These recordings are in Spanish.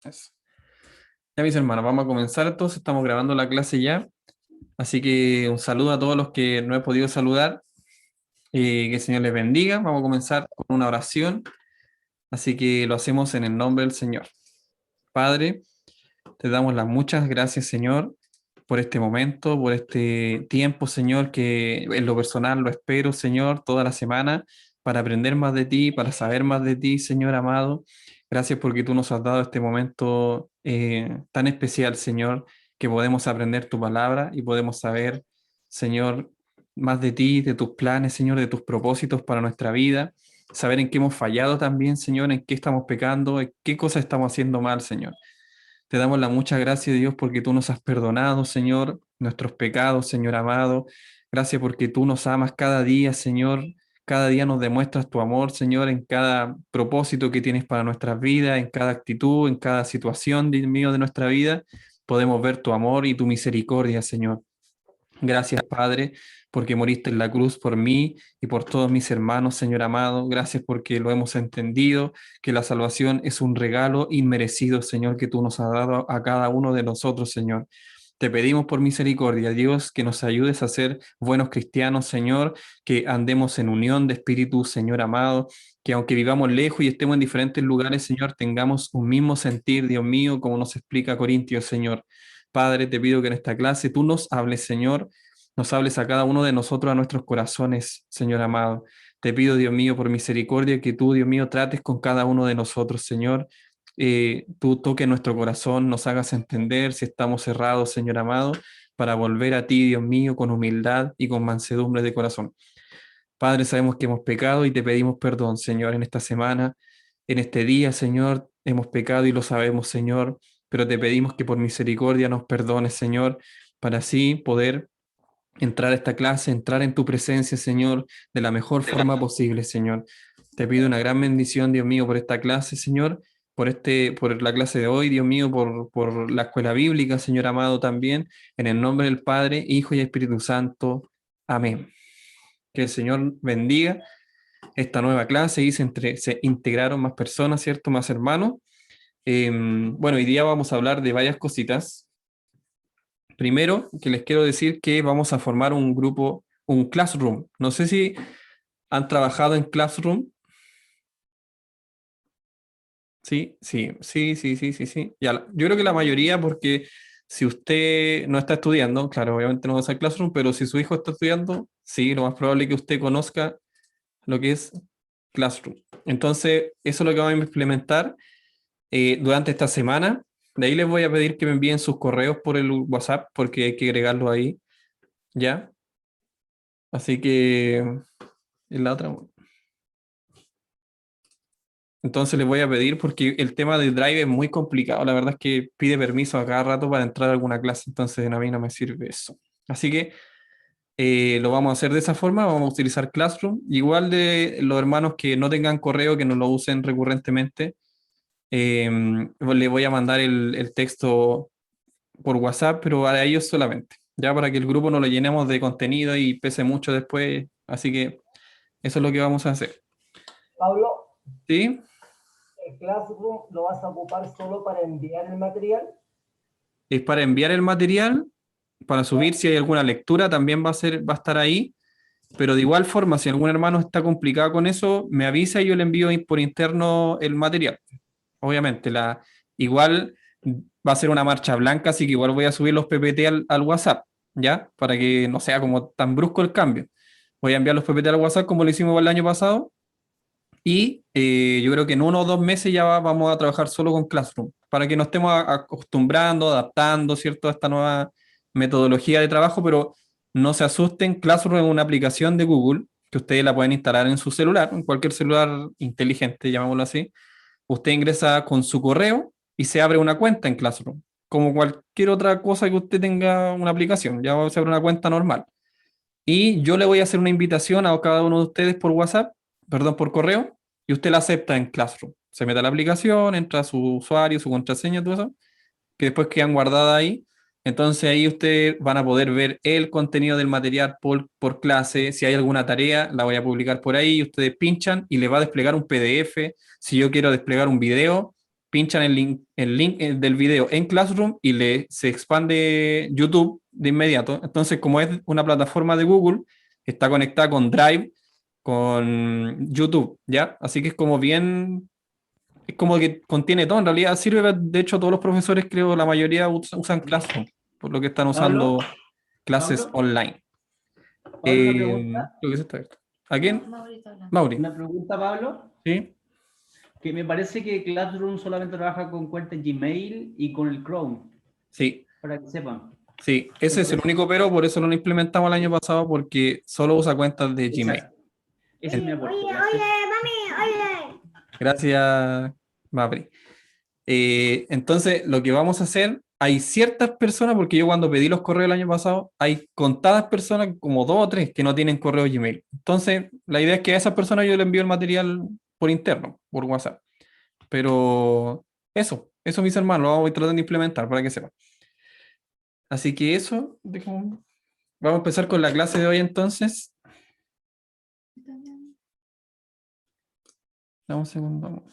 Eso. Ya mis hermanos, vamos a comenzar entonces, estamos grabando la clase ya, así que un saludo a todos los que no he podido saludar, que el Señor les bendiga. Vamos a comenzar con una oración, así que lo hacemos en el nombre del Señor. Padre, te damos las muchas gracias, Señor, por este momento, por este tiempo, Señor, que en lo personal lo espero, Señor, toda la semana para aprender más de ti, para saber más de ti, Señor amado. Gracias porque tú nos has dado este momento tan especial, Señor, que podemos aprender tu palabra y podemos saber, Señor, más de ti, de tus planes, Señor, de tus propósitos para nuestra vida, saber en qué hemos fallado también, Señor, en qué estamos pecando, en qué cosas estamos haciendo mal, Señor. Te damos la mucha gracia, Dios, porque tú nos has perdonado, Señor, nuestros pecados, Señor amado. Gracias porque tú nos amas cada día, Señor. Cada día nos demuestras tu amor, Señor, en cada propósito que tienes para nuestras vidas, en cada actitud, en cada situación, Dios mío, de nuestra vida. Podemos ver tu amor y tu misericordia, Señor. Gracias, Padre, porque moriste en la cruz por mí y por todos mis hermanos, Señor amado. Gracias porque lo hemos entendido, que la salvación es un regalo inmerecido, Señor, que tú nos has dado a cada uno de nosotros, Señor. Te pedimos por misericordia, Dios, que nos ayudes a ser buenos cristianos, Señor, que andemos en unión de espíritu, Señor amado, que aunque vivamos lejos y estemos en diferentes lugares, Señor, tengamos un mismo sentir, Dios mío, como nos explica Corintios, Señor. Padre, te pido que en esta clase tú nos hables, Señor, nos hables a cada uno de nosotros, a nuestros corazones, Señor amado. Te pido, Dios mío, por misericordia, que tú, Dios mío, trates con cada uno de nosotros, Señor. Tú toques nuestro corazón, nos hagas entender si estamos cerrados, Señor amado, para volver a ti, Dios mío, con humildad y con mansedumbre de corazón. Padre, sabemos que hemos pecado y te pedimos perdón, Señor, en esta semana, en este día, Señor, hemos pecado y lo sabemos, Señor, pero te pedimos que por misericordia nos perdones, Señor, para así poder entrar a esta clase, entrar en tu presencia, Señor, de la mejor forma posible, Señor. Te pido una gran bendición, Dios mío, por esta clase, Señor, por la clase de hoy, Dios mío, por la escuela bíblica, Señor amado, también, en el nombre del Padre, Hijo y Espíritu Santo. Amén. Que el Señor bendiga esta nueva clase y se integraron más personas, ¿cierto? Más hermanos. Bueno, hoy día vamos a hablar de varias cositas. Primero, que les quiero decir que vamos a formar un grupo, un classroom. No sé si han trabajado en classroom. Sí, sí, sí, sí, sí, sí, sí. Ya, yo creo que la mayoría, porque si usted no está estudiando, claro, obviamente no va a ser classroom, pero si su hijo está estudiando, sí, lo más probable es que usted conozca lo que es classroom. Entonces, eso es lo que vamos a implementar durante esta semana. De ahí les voy a pedir que me envíen sus correos por el WhatsApp, porque hay que agregarlo ahí, ¿ya? Así que en la otra. Entonces les voy a pedir, porque el tema del Drive es muy complicado. La verdad es que pide permiso a cada rato para entrar a alguna clase, entonces a mí no me sirve eso. Así que lo vamos a hacer de esa forma, vamos a utilizar Classroom. Igual de los hermanos que no tengan correo, que no lo usen recurrentemente, le voy a mandar el texto por WhatsApp, pero para ellos solamente, ya para que el grupo no lo llenemos de contenido y pese mucho después. Así que eso es lo que vamos a hacer. Pablo, ¿Sí? ¿el Classroom lo vas a ocupar solo para enviar el material? Es para enviar el material, para subir si hay alguna lectura, también va a estar ahí, pero de igual forma, si algún hermano está complicado con eso, me avisa y yo le envío por interno el material. Obviamente, igual va a ser una marcha blanca, así que igual voy a subir los PPT al WhatsApp, ¿ya? Para que no sea como tan brusco el cambio. Voy a enviar los PPT al WhatsApp como lo hicimos el año pasado y yo creo que en 1 o 2 meses ya vamos a trabajar solo con Classroom, para que nos estemos acostumbrando, adaptando, ¿cierto?, a esta nueva metodología de trabajo, pero no se asusten, Classroom es una aplicación de Google que ustedes la pueden instalar en su celular, en cualquier celular inteligente, llamémoslo así. Usted ingresa con su correo y se abre una cuenta en Classroom, como cualquier otra cosa que usted tenga una aplicación, ya se abre una cuenta normal. Y yo le voy a hacer una invitación a cada uno de ustedes por WhatsApp, perdón, por correo, y usted la acepta en Classroom. Se mete a la aplicación, entra su usuario, su contraseña, todo eso, que después quedan guardadas ahí. Entonces ahí ustedes van a poder ver el contenido del material por clase. Si hay alguna tarea, la voy a publicar por ahí. Ustedes pinchan y les va a desplegar un PDF. Si yo quiero desplegar un video, pinchan el link del video en Classroom y se expande YouTube de inmediato. Entonces, como es una plataforma de Google, está conectada con Drive, con YouTube, ¿ya? Así que es como bien, es como que contiene todo. En realidad sirve, de hecho, todos los profesores, creo, la mayoría usan Classroom, por lo que están usando Pablo, clases Pablo, online. Pablo, una pregunta. Creo que eso está abierto. ¿A quién? Mauri está hablando. Mauri. Una pregunta, Pablo. ¿Sí? Que me parece que Classroom solamente trabaja con cuentas Gmail y con el Chrome, Sí, para que sepan. sí. Ese es el único pero, por eso no lo implementamos el año pasado, porque solo usa cuentas de Gmail. Exacto. Ese es mi aporte. Oye, Gracias. mami, oye. Gracias, Mapri. Entonces, lo que vamos a hacer, hay ciertas personas, porque yo cuando pedí los correos el año pasado, hay contadas personas, como 2 o 3, que no tienen correo Gmail. Entonces, la idea es que a esas personas yo les envío el material por interno, por WhatsApp. Pero eso mis hermanos, lo vamos a tratar de implementar para que sepan. Así que eso, vamos a empezar con la clase de hoy entonces. Dame un segundo.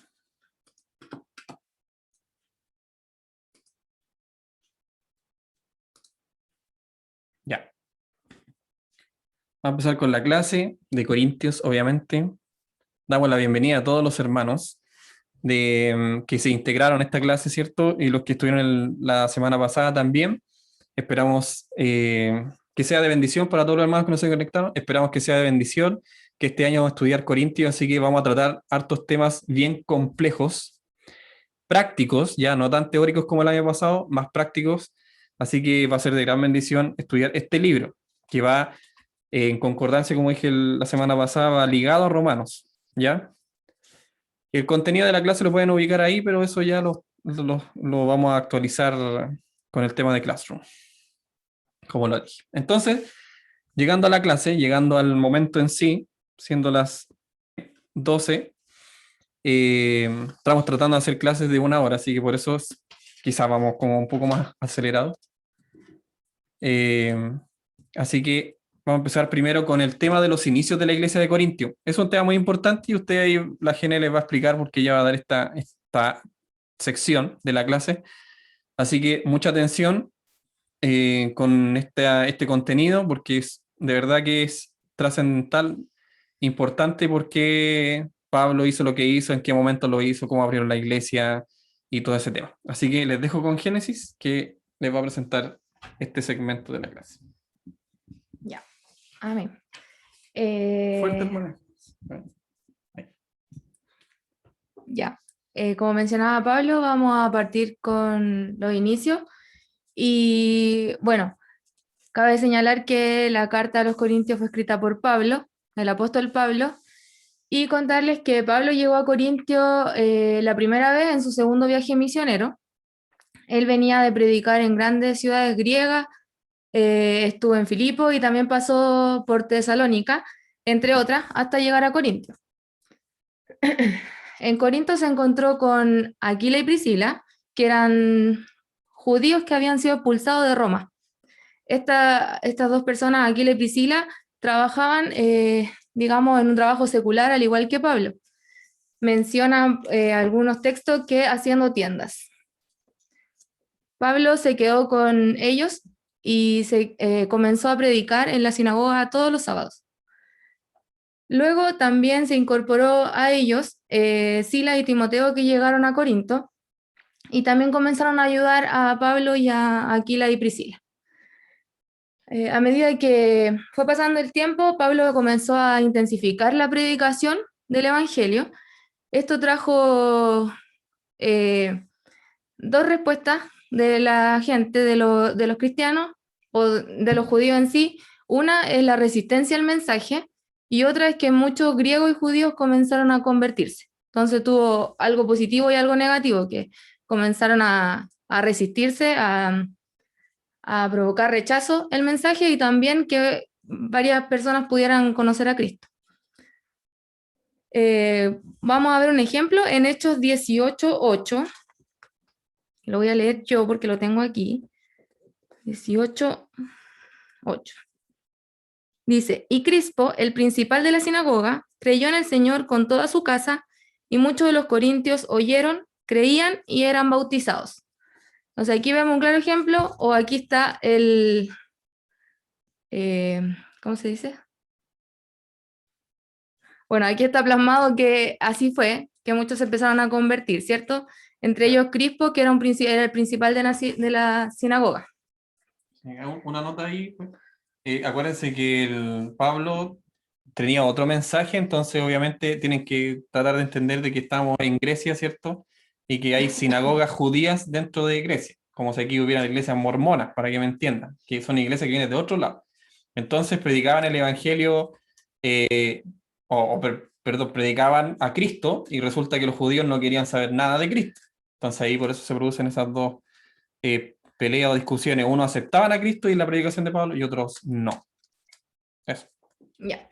Ya. Vamos a empezar con la clase de Corintios, obviamente. Damos la bienvenida a todos los hermanos que se integraron a esta clase, ¿cierto? Y los que estuvieron la semana pasada también. Esperamos que sea de bendición para todos los hermanos que nos se conectaron. Esperamos que sea de bendición, que este año vamos a estudiar Corintios, así que vamos a tratar hartos temas bien complejos, prácticos, ya no tan teóricos como el año pasado, más prácticos. Así que va a ser de gran bendición estudiar este libro, que va en concordancia, como dije la semana pasada, va ligado a Romanos, ¿ya? El contenido de la clase lo pueden ubicar ahí, pero eso ya lo vamos a actualizar con el tema de Classroom, como lo dije. Entonces, llegando a la clase, llegando al momento en sí, siendo las 12, estamos tratando de hacer clases de 1 hora, así que por eso quizás vamos como un poco más acelerados. Así que vamos a empezar primero con el tema de los inicios de la iglesia de Corintio. Es un tema muy importante y usted ahí, la Gene les va a explicar porque ella va a dar esta sección de la clase. Así que mucha atención con este contenido, porque de verdad que es trascendental, importante, porque Pablo hizo lo que hizo, en qué momento lo hizo, cómo abrieron la iglesia y todo ese tema. Así que les dejo con Génesis, que les va a presentar este segmento de la clase. Ya, amén. Fuerte, hermano. Ya, como mencionaba Pablo, vamos a partir con los inicios. Y bueno, cabe señalar que la carta a los Corintios fue escrita por Pablo, el apóstol Pablo, y contarles que Pablo llegó a Corintio la primera vez en su segundo viaje misionero. Él venía de predicar en grandes ciudades griegas, estuvo en Filipo y también pasó por Tesalónica, entre otras, hasta llegar a Corintio. En Corinto se encontró con Aquila y Priscila, que eran judíos que habían sido expulsados de Roma. Estas dos personas, Aquila y Priscila, trabajaban, digamos, en un trabajo secular, al igual que Pablo. Mencionan algunos textos que haciendo tiendas. Pablo se quedó con ellos y comenzó a predicar en la sinagoga todos los sábados. Luego también se incorporó a ellos Silas y Timoteo, que llegaron a Corinto, y también comenzaron a ayudar a Pablo y a Aquila y Priscila. A medida que fue pasando el tiempo, Pablo comenzó a intensificar la predicación del Evangelio. Esto trajo dos respuestas de la gente, de los cristianos o de los judíos en sí. Una es la resistencia al mensaje y otra es que muchos griegos y judíos comenzaron a convertirse. Entonces tuvo algo positivo y algo negativo, que comenzaron a resistirse, a provocar rechazo el mensaje y también que varias personas pudieran conocer a Cristo. Vamos a ver un ejemplo en Hechos 18:8. Lo voy a leer yo porque lo tengo aquí. 18:8. Dice, y Crispo, el principal de la sinagoga, creyó en el Señor con toda su casa, y muchos de los corintios oyeron creían y eran bautizados. Entonces aquí vemos un claro ejemplo, o aquí está el, ¿cómo se dice? Bueno, aquí está plasmado que así fue, que muchos se empezaron a convertir, ¿cierto? Entre ellos Crispo, que era, era el principal de la sinagoga. Una nota ahí, pues. Acuérdense que el Pablo tenía otro mensaje, entonces obviamente tienen que tratar de entender de que estamos en Grecia, ¿cierto? Y que hay sinagogas judías dentro de Grecia, como si aquí hubiera iglesias mormonas, para que me entiendan, que son iglesias que vienen de otro lado. Entonces predicaban el evangelio, perdón, predicaban a Cristo y resulta que los judíos no querían saber nada de Cristo. Entonces ahí por eso se producen esas dos peleas o discusiones. Unos aceptaban a Cristo y la predicación de Pablo y otros no. Eso. Ya.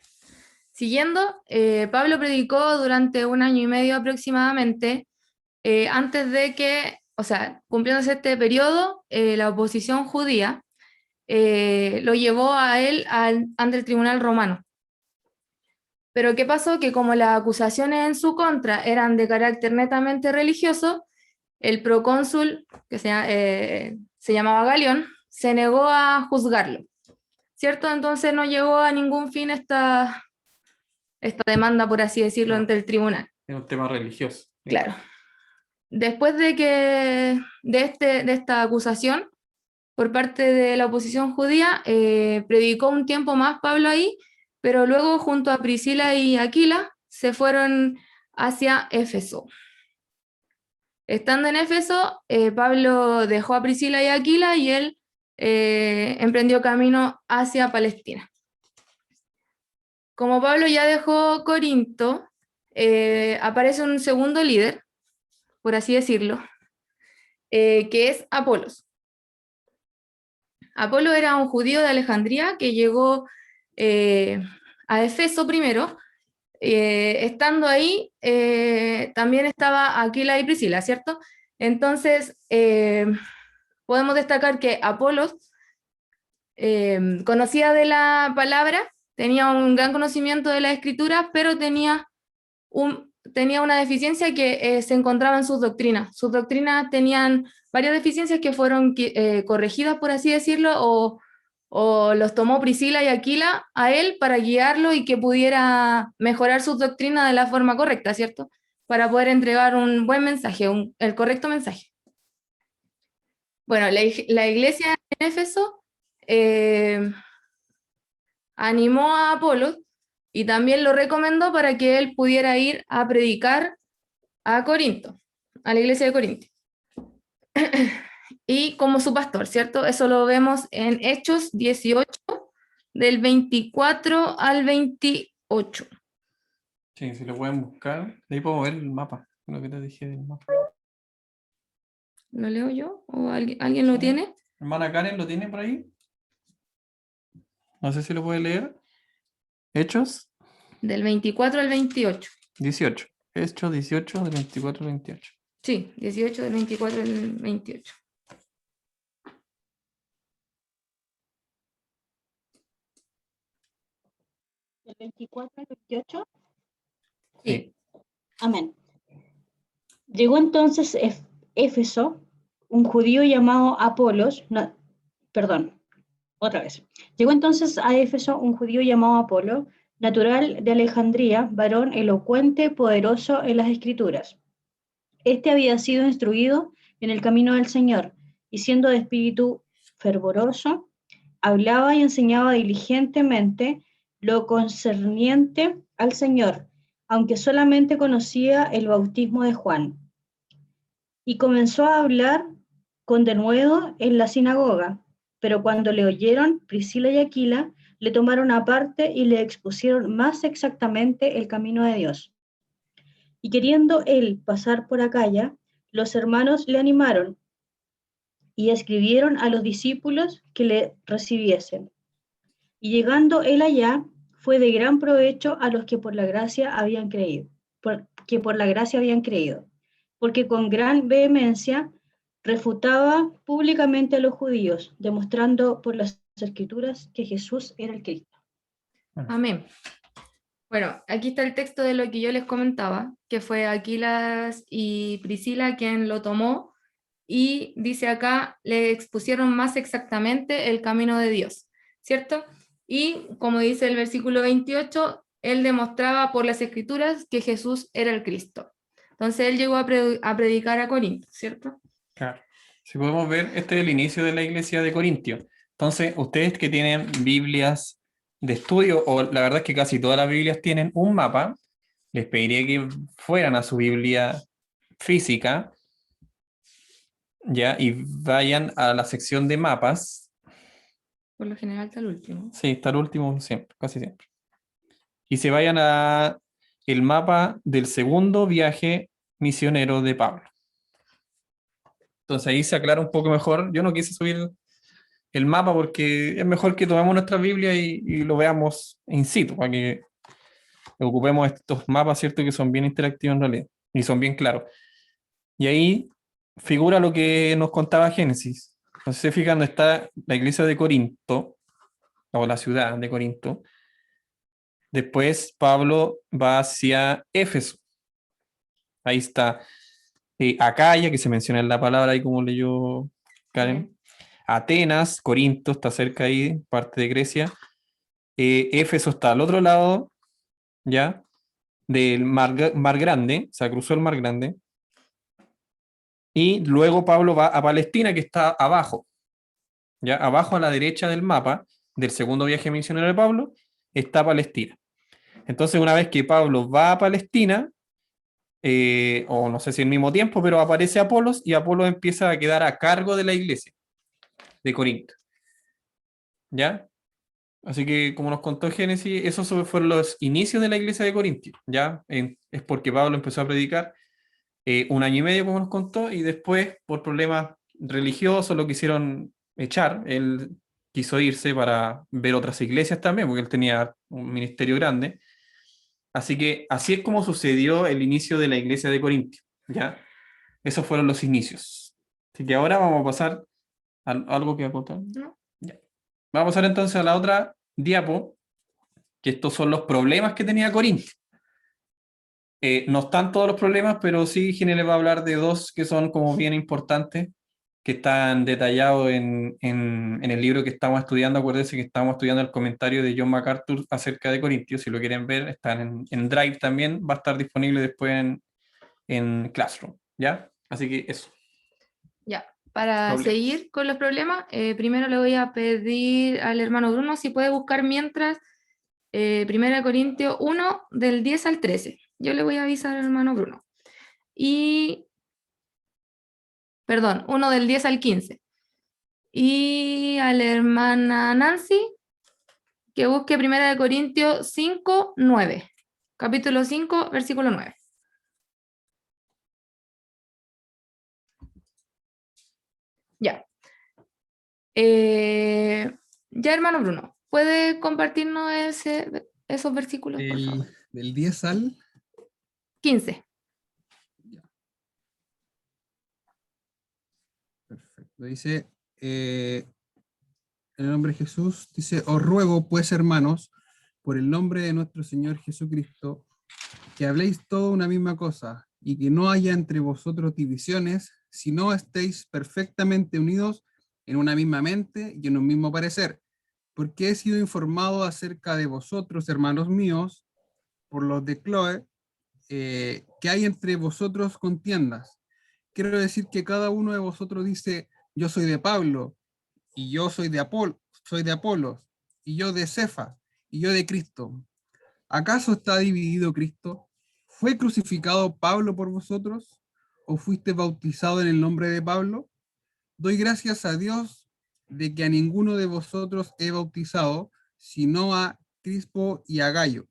Siguiendo, Pablo predicó durante 1 año y medio aproximadamente, antes de que, o sea, cumpliéndose este periodo, la oposición judía lo llevó a él ante el tribunal romano. Pero ¿qué pasó? Que como las acusaciones en su contra eran de carácter netamente religioso, el procónsul, que se llamaba Galión, se negó a juzgarlo, ¿cierto? Entonces no llegó a ningún fin esta demanda, por así decirlo, ante el tribunal. Es un tema religioso. Claro. Después de esta acusación por parte de la oposición judía, predicó un tiempo más Pablo ahí, pero luego junto a Priscila y Aquila se fueron hacia Éfeso. Estando en Éfeso, Pablo dejó a Priscila y Aquila y él emprendió camino hacia Palestina. Como Pablo ya dejó Corinto, aparece un segundo líder, por así decirlo, que es Apolos. Apolo era un judío de Alejandría que llegó a Éfeso primero. Estando ahí, también estaba Aquila y Priscila, ¿cierto? Entonces, podemos destacar que Apolos conocía de la palabra, tenía un gran conocimiento de la escritura, pero tenía una deficiencia que se encontraba en sus doctrinas. Sus doctrinas tenían varias deficiencias que fueron corregidas, por así decirlo, o los tomó Priscila y Aquila a él para guiarlo y que pudiera mejorar sus doctrinas de la forma correcta, ¿cierto? Para poder entregar un buen mensaje, el correcto mensaje. Bueno, la iglesia en Éfeso animó a Apolos y también lo recomendó para que él pudiera ir a predicar a Corinto, a la iglesia de Corinto. Y como su pastor, ¿cierto? Eso lo vemos en Hechos 18, del 24 al 28. Sí, si lo pueden buscar, de ahí podemos ver el mapa, lo que te dije del mapa. ¿Lo leo yo? ¿O alguien lo tiene? Hermana Karen, ¿lo tiene por ahí? No sé si lo puede leer. Hechos Del 24 al 28. 18. Hechos 18 del 24 al 28. Sí, 18 del 24 al 28. ¿Del 24 al 28? Sí. Amén. Llegó entonces Éfeso, un judío llamado Apolos, Llegó entonces a Éfeso un judío llamado Apolo, natural de Alejandría, varón elocuente, poderoso en las escrituras. Este había sido instruido en el camino del Señor, y siendo de espíritu fervoroso, hablaba y enseñaba diligentemente lo concerniente al Señor, aunque solamente conocía el bautismo de Juan. Y comenzó a hablar con denuedo en la sinagoga, pero cuando le oyeron, Priscila y Aquila le tomaron aparte y le expusieron más exactamente el camino de Dios. Y queriendo él pasar por Acaya, los hermanos le animaron y escribieron a los discípulos que le recibiesen. Y llegando él allá, fue de gran provecho a los que por la gracia habían creído, porque con gran vehemencia refutaba públicamente a los judíos, demostrando por las escrituras que Jesús era el Cristo. Amén. Bueno, aquí está el texto de lo que yo les comentaba, que fue Aquilas y Priscila quien lo tomó y dice acá, le expusieron más exactamente el camino de Dios, ¿cierto? Y como dice el versículo 28, él demostraba por las escrituras que Jesús era el Cristo. Entonces él llegó a predicar a Corinto, ¿cierto? Claro. Si podemos ver, este es el inicio de la iglesia de Corintio. Entonces, ustedes que tienen Biblias de estudio, o la verdad es que casi todas las Biblias tienen un mapa, les pediría que fueran a su Biblia física, ya, y vayan a la sección de mapas. Por lo general está el último. Sí, está el último siempre, casi siempre. Y se vayan a el mapa del segundo viaje misionero de Pablo. Entonces ahí se aclara un poco mejor. Yo no quise subir el mapa porque es mejor que tomemos nuestra Biblia y lo veamos in situ, para que ocupemos estos mapas, ¿cierto? Que son bien interactivos en realidad y son bien claros. Y ahí figura lo que nos contaba Génesis. Entonces se fijan, donde está la iglesia de Corinto, o la ciudad de Corinto. Después Pablo va hacia Éfeso. Ahí está Acaya, que se menciona en la palabra ahí como leyó Karen. Bien. Atenas, Corinto está cerca ahí, parte de Grecia. Éfeso está al otro lado, ¿ya? Del mar Grande, o sea, cruzó el Mar Grande. Y luego Pablo va a Palestina, que está abajo, ¿ya? Abajo a la derecha del mapa del segundo viaje misionero de Pablo, está Palestina. Entonces, una vez que Pablo va a Palestina, o no sé si al mismo tiempo, pero aparece Apolos y Apolos empieza a quedar a cargo de la iglesia de Corinto. ¿Ya? Así que, como nos contó Génesis, esos fueron los inicios de la iglesia de Corinto. ¿Ya? Es porque Pablo empezó a predicar 1 año y medio, como nos contó, y después, por problemas religiosos, lo quisieron echar. Él quiso irse para ver otras iglesias también, porque él tenía un ministerio grande. Así que así es como sucedió el inicio de la iglesia de Corinto, ¿ya? Esos fueron los inicios. Así que ahora vamos a pasar a algo que acotar. ¿No? Ya. Vamos a pasar entonces a la otra diapo, que estos son los problemas que tenía Corinto. No están todos los problemas, pero sí Gine les va a hablar de dos que son como bien importantes, que están detallados en el libro que estamos estudiando. Acuérdense que estamos estudiando el comentario de John MacArthur acerca de Corintios. Si lo quieren ver, están en Drive también. Va a estar disponible después en Classroom, ¿ya? Así que eso. Ya, para Problemas. seguir con los problemas, primero le voy a pedir al hermano Bruno si puede buscar mientras 1 Corintios 1 del 10 al 13. Yo le voy a avisar al hermano Bruno. Y, perdón, 1 del 10 al 15. Y a la hermana Nancy que busque 1 Corintios 5, 9. Capítulo 5, versículo 9. Ya. Ya, hermano Bruno, ¿puede compartirnos esos versículos, por favor? Del 10 al 15. Perfecto. Dice, en el nombre de Jesús, dice, os ruego pues, hermanos, por el nombre de nuestro Señor Jesucristo, que habléis toda una misma cosa, y que no haya entre vosotros divisiones, sino estéis perfectamente unidos en una misma mente y en un mismo parecer, porque he sido informado acerca de vosotros, hermanos míos, por los de Chloe, que hay entre vosotros contiendas. Quiero decir que cada uno de vosotros dice, yo soy de Pablo, y yo soy de Apolos, y yo de Cefas, y yo de Cristo. ¿Acaso está dividido Cristo? ¿Fue crucificado Pablo por vosotros? ¿O fuiste bautizado en el nombre de Pablo? Doy gracias a Dios de que a ninguno de vosotros he bautizado, sino a Crispo y a Gallo,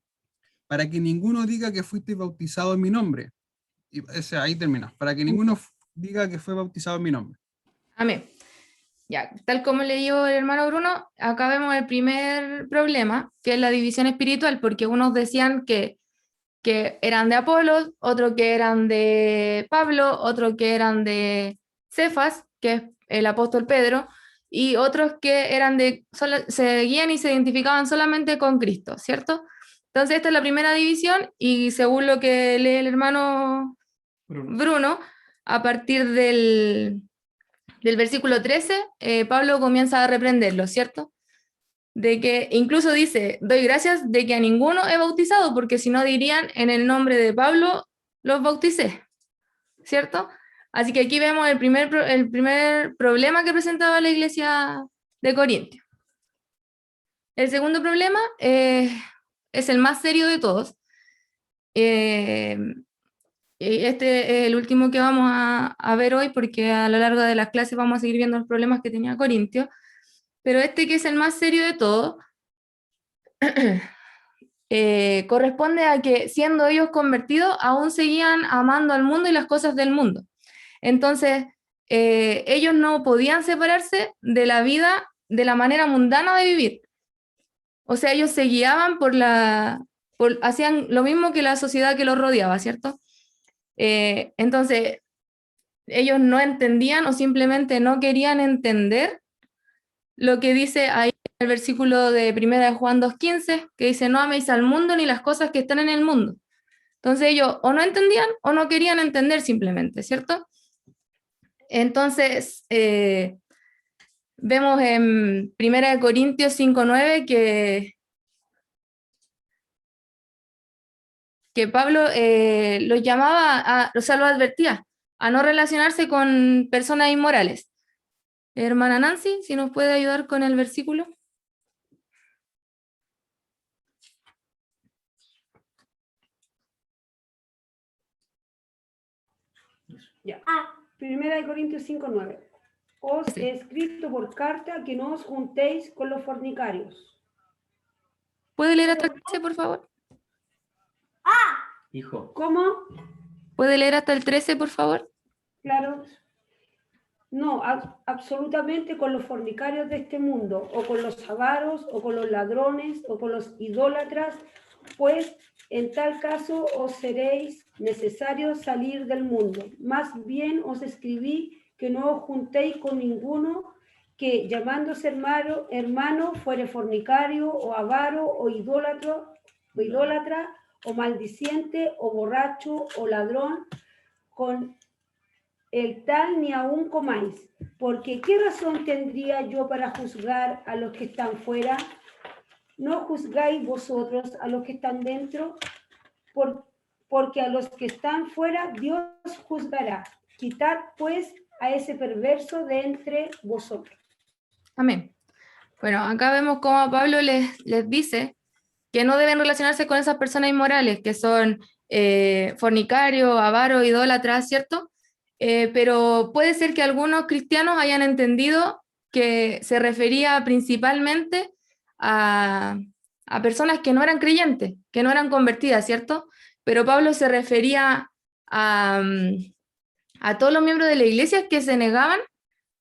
para que ninguno diga que fuiste bautizado en mi nombre. Y, ahí termina, para que ninguno diga que fue bautizado en mi nombre. Amén. Ya, tal como le dijo el hermano Bruno, acá vemos el primer problema, que es la división espiritual, porque unos decían que eran de Apolos, otros que eran de Pablo, otros que eran de Cefas, que es el apóstol Pedro, y otros que eran se seguían y se identificaban solamente con Cristo, ¿cierto? Entonces esta es la primera división y según lo que lee el hermano Bruno, a partir del versículo 13, Pablo comienza a reprenderlo, ¿cierto? De que incluso dice, doy gracias de que a ninguno he bautizado, porque si no dirían, en el nombre de Pablo los bauticé, ¿cierto? Así que aquí vemos el primer problema que presentaba la iglesia de Corintios. El segundo problema es el más serio de todos. Este es el último que vamos a ver hoy, porque a lo largo de las clases vamos a seguir viendo los problemas que tenía Corintios. Pero este, que es el más serio de todos, corresponde a que, siendo ellos convertidos, aún seguían amando al mundo y las cosas del mundo. Entonces, ellos no podían separarse de la vida, de la manera mundana de vivir. O sea, ellos se guiaban hacían lo mismo que la sociedad que los rodeaba, ¿cierto? Entonces, ellos no entendían o simplemente no querían entender lo que dice ahí en el versículo de 1 de Juan 2:15, que dice, no améis al mundo ni las cosas que están en el mundo. Entonces ellos o no entendían o no querían entender simplemente, ¿cierto? Entonces, vemos en 1 de Corintios 5:9 que Pablo los llamaba, o sea, los advertía a no relacionarse con personas inmorales. Hermana Nancy, si nos puede ayudar con el versículo. Ya. Primera de Corintios 5:9. Os he escrito por carta que no os juntéis con los fornicarios. ¿Puede leer hasta el 13, por favor? Hijo. ¿Cómo? ¿Puede leer hasta el 13, por favor? Claro. No, absolutamente con los fornicarios de este mundo, o con los avaros, o con los ladrones, o con los idólatras, pues en tal caso os seréis necesario salir del mundo. Más bien os escribí que no os juntéis con ninguno que, llamándose hermano fuere fornicario, o avaro, o idólatra, o maldiciente, o borracho, o ladrón, con el tal ni aún comáis, porque ¿qué razón tendría yo para juzgar a los que están fuera? ¿No juzgáis vosotros a los que están dentro? Porque a los que están fuera Dios juzgará. Quitad pues a ese perverso de entre vosotros. Amén. Bueno, acá vemos cómo Pablo les dice que no deben relacionarse con esas personas inmorales, que son fornicarios, avaros, idólatras, ¿cierto? Pero puede ser que algunos cristianos hayan entendido que se refería principalmente a personas que no eran creyentes, que no eran convertidas, ¿cierto? Pero Pablo se refería a todos los miembros de la iglesia que se negaban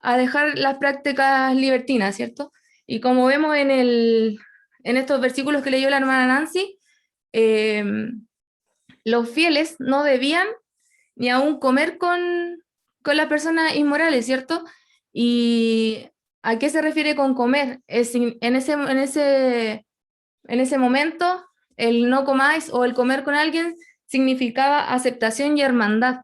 a dejar las prácticas libertinas, ¿cierto? Y como vemos en estos versículos que leyó la hermana Nancy, los fieles no debían ni aún comer con las personas inmorales, ¿cierto? ¿Y a qué se refiere con comer? En ese momento, el no comáis o el comer con alguien significaba aceptación y hermandad.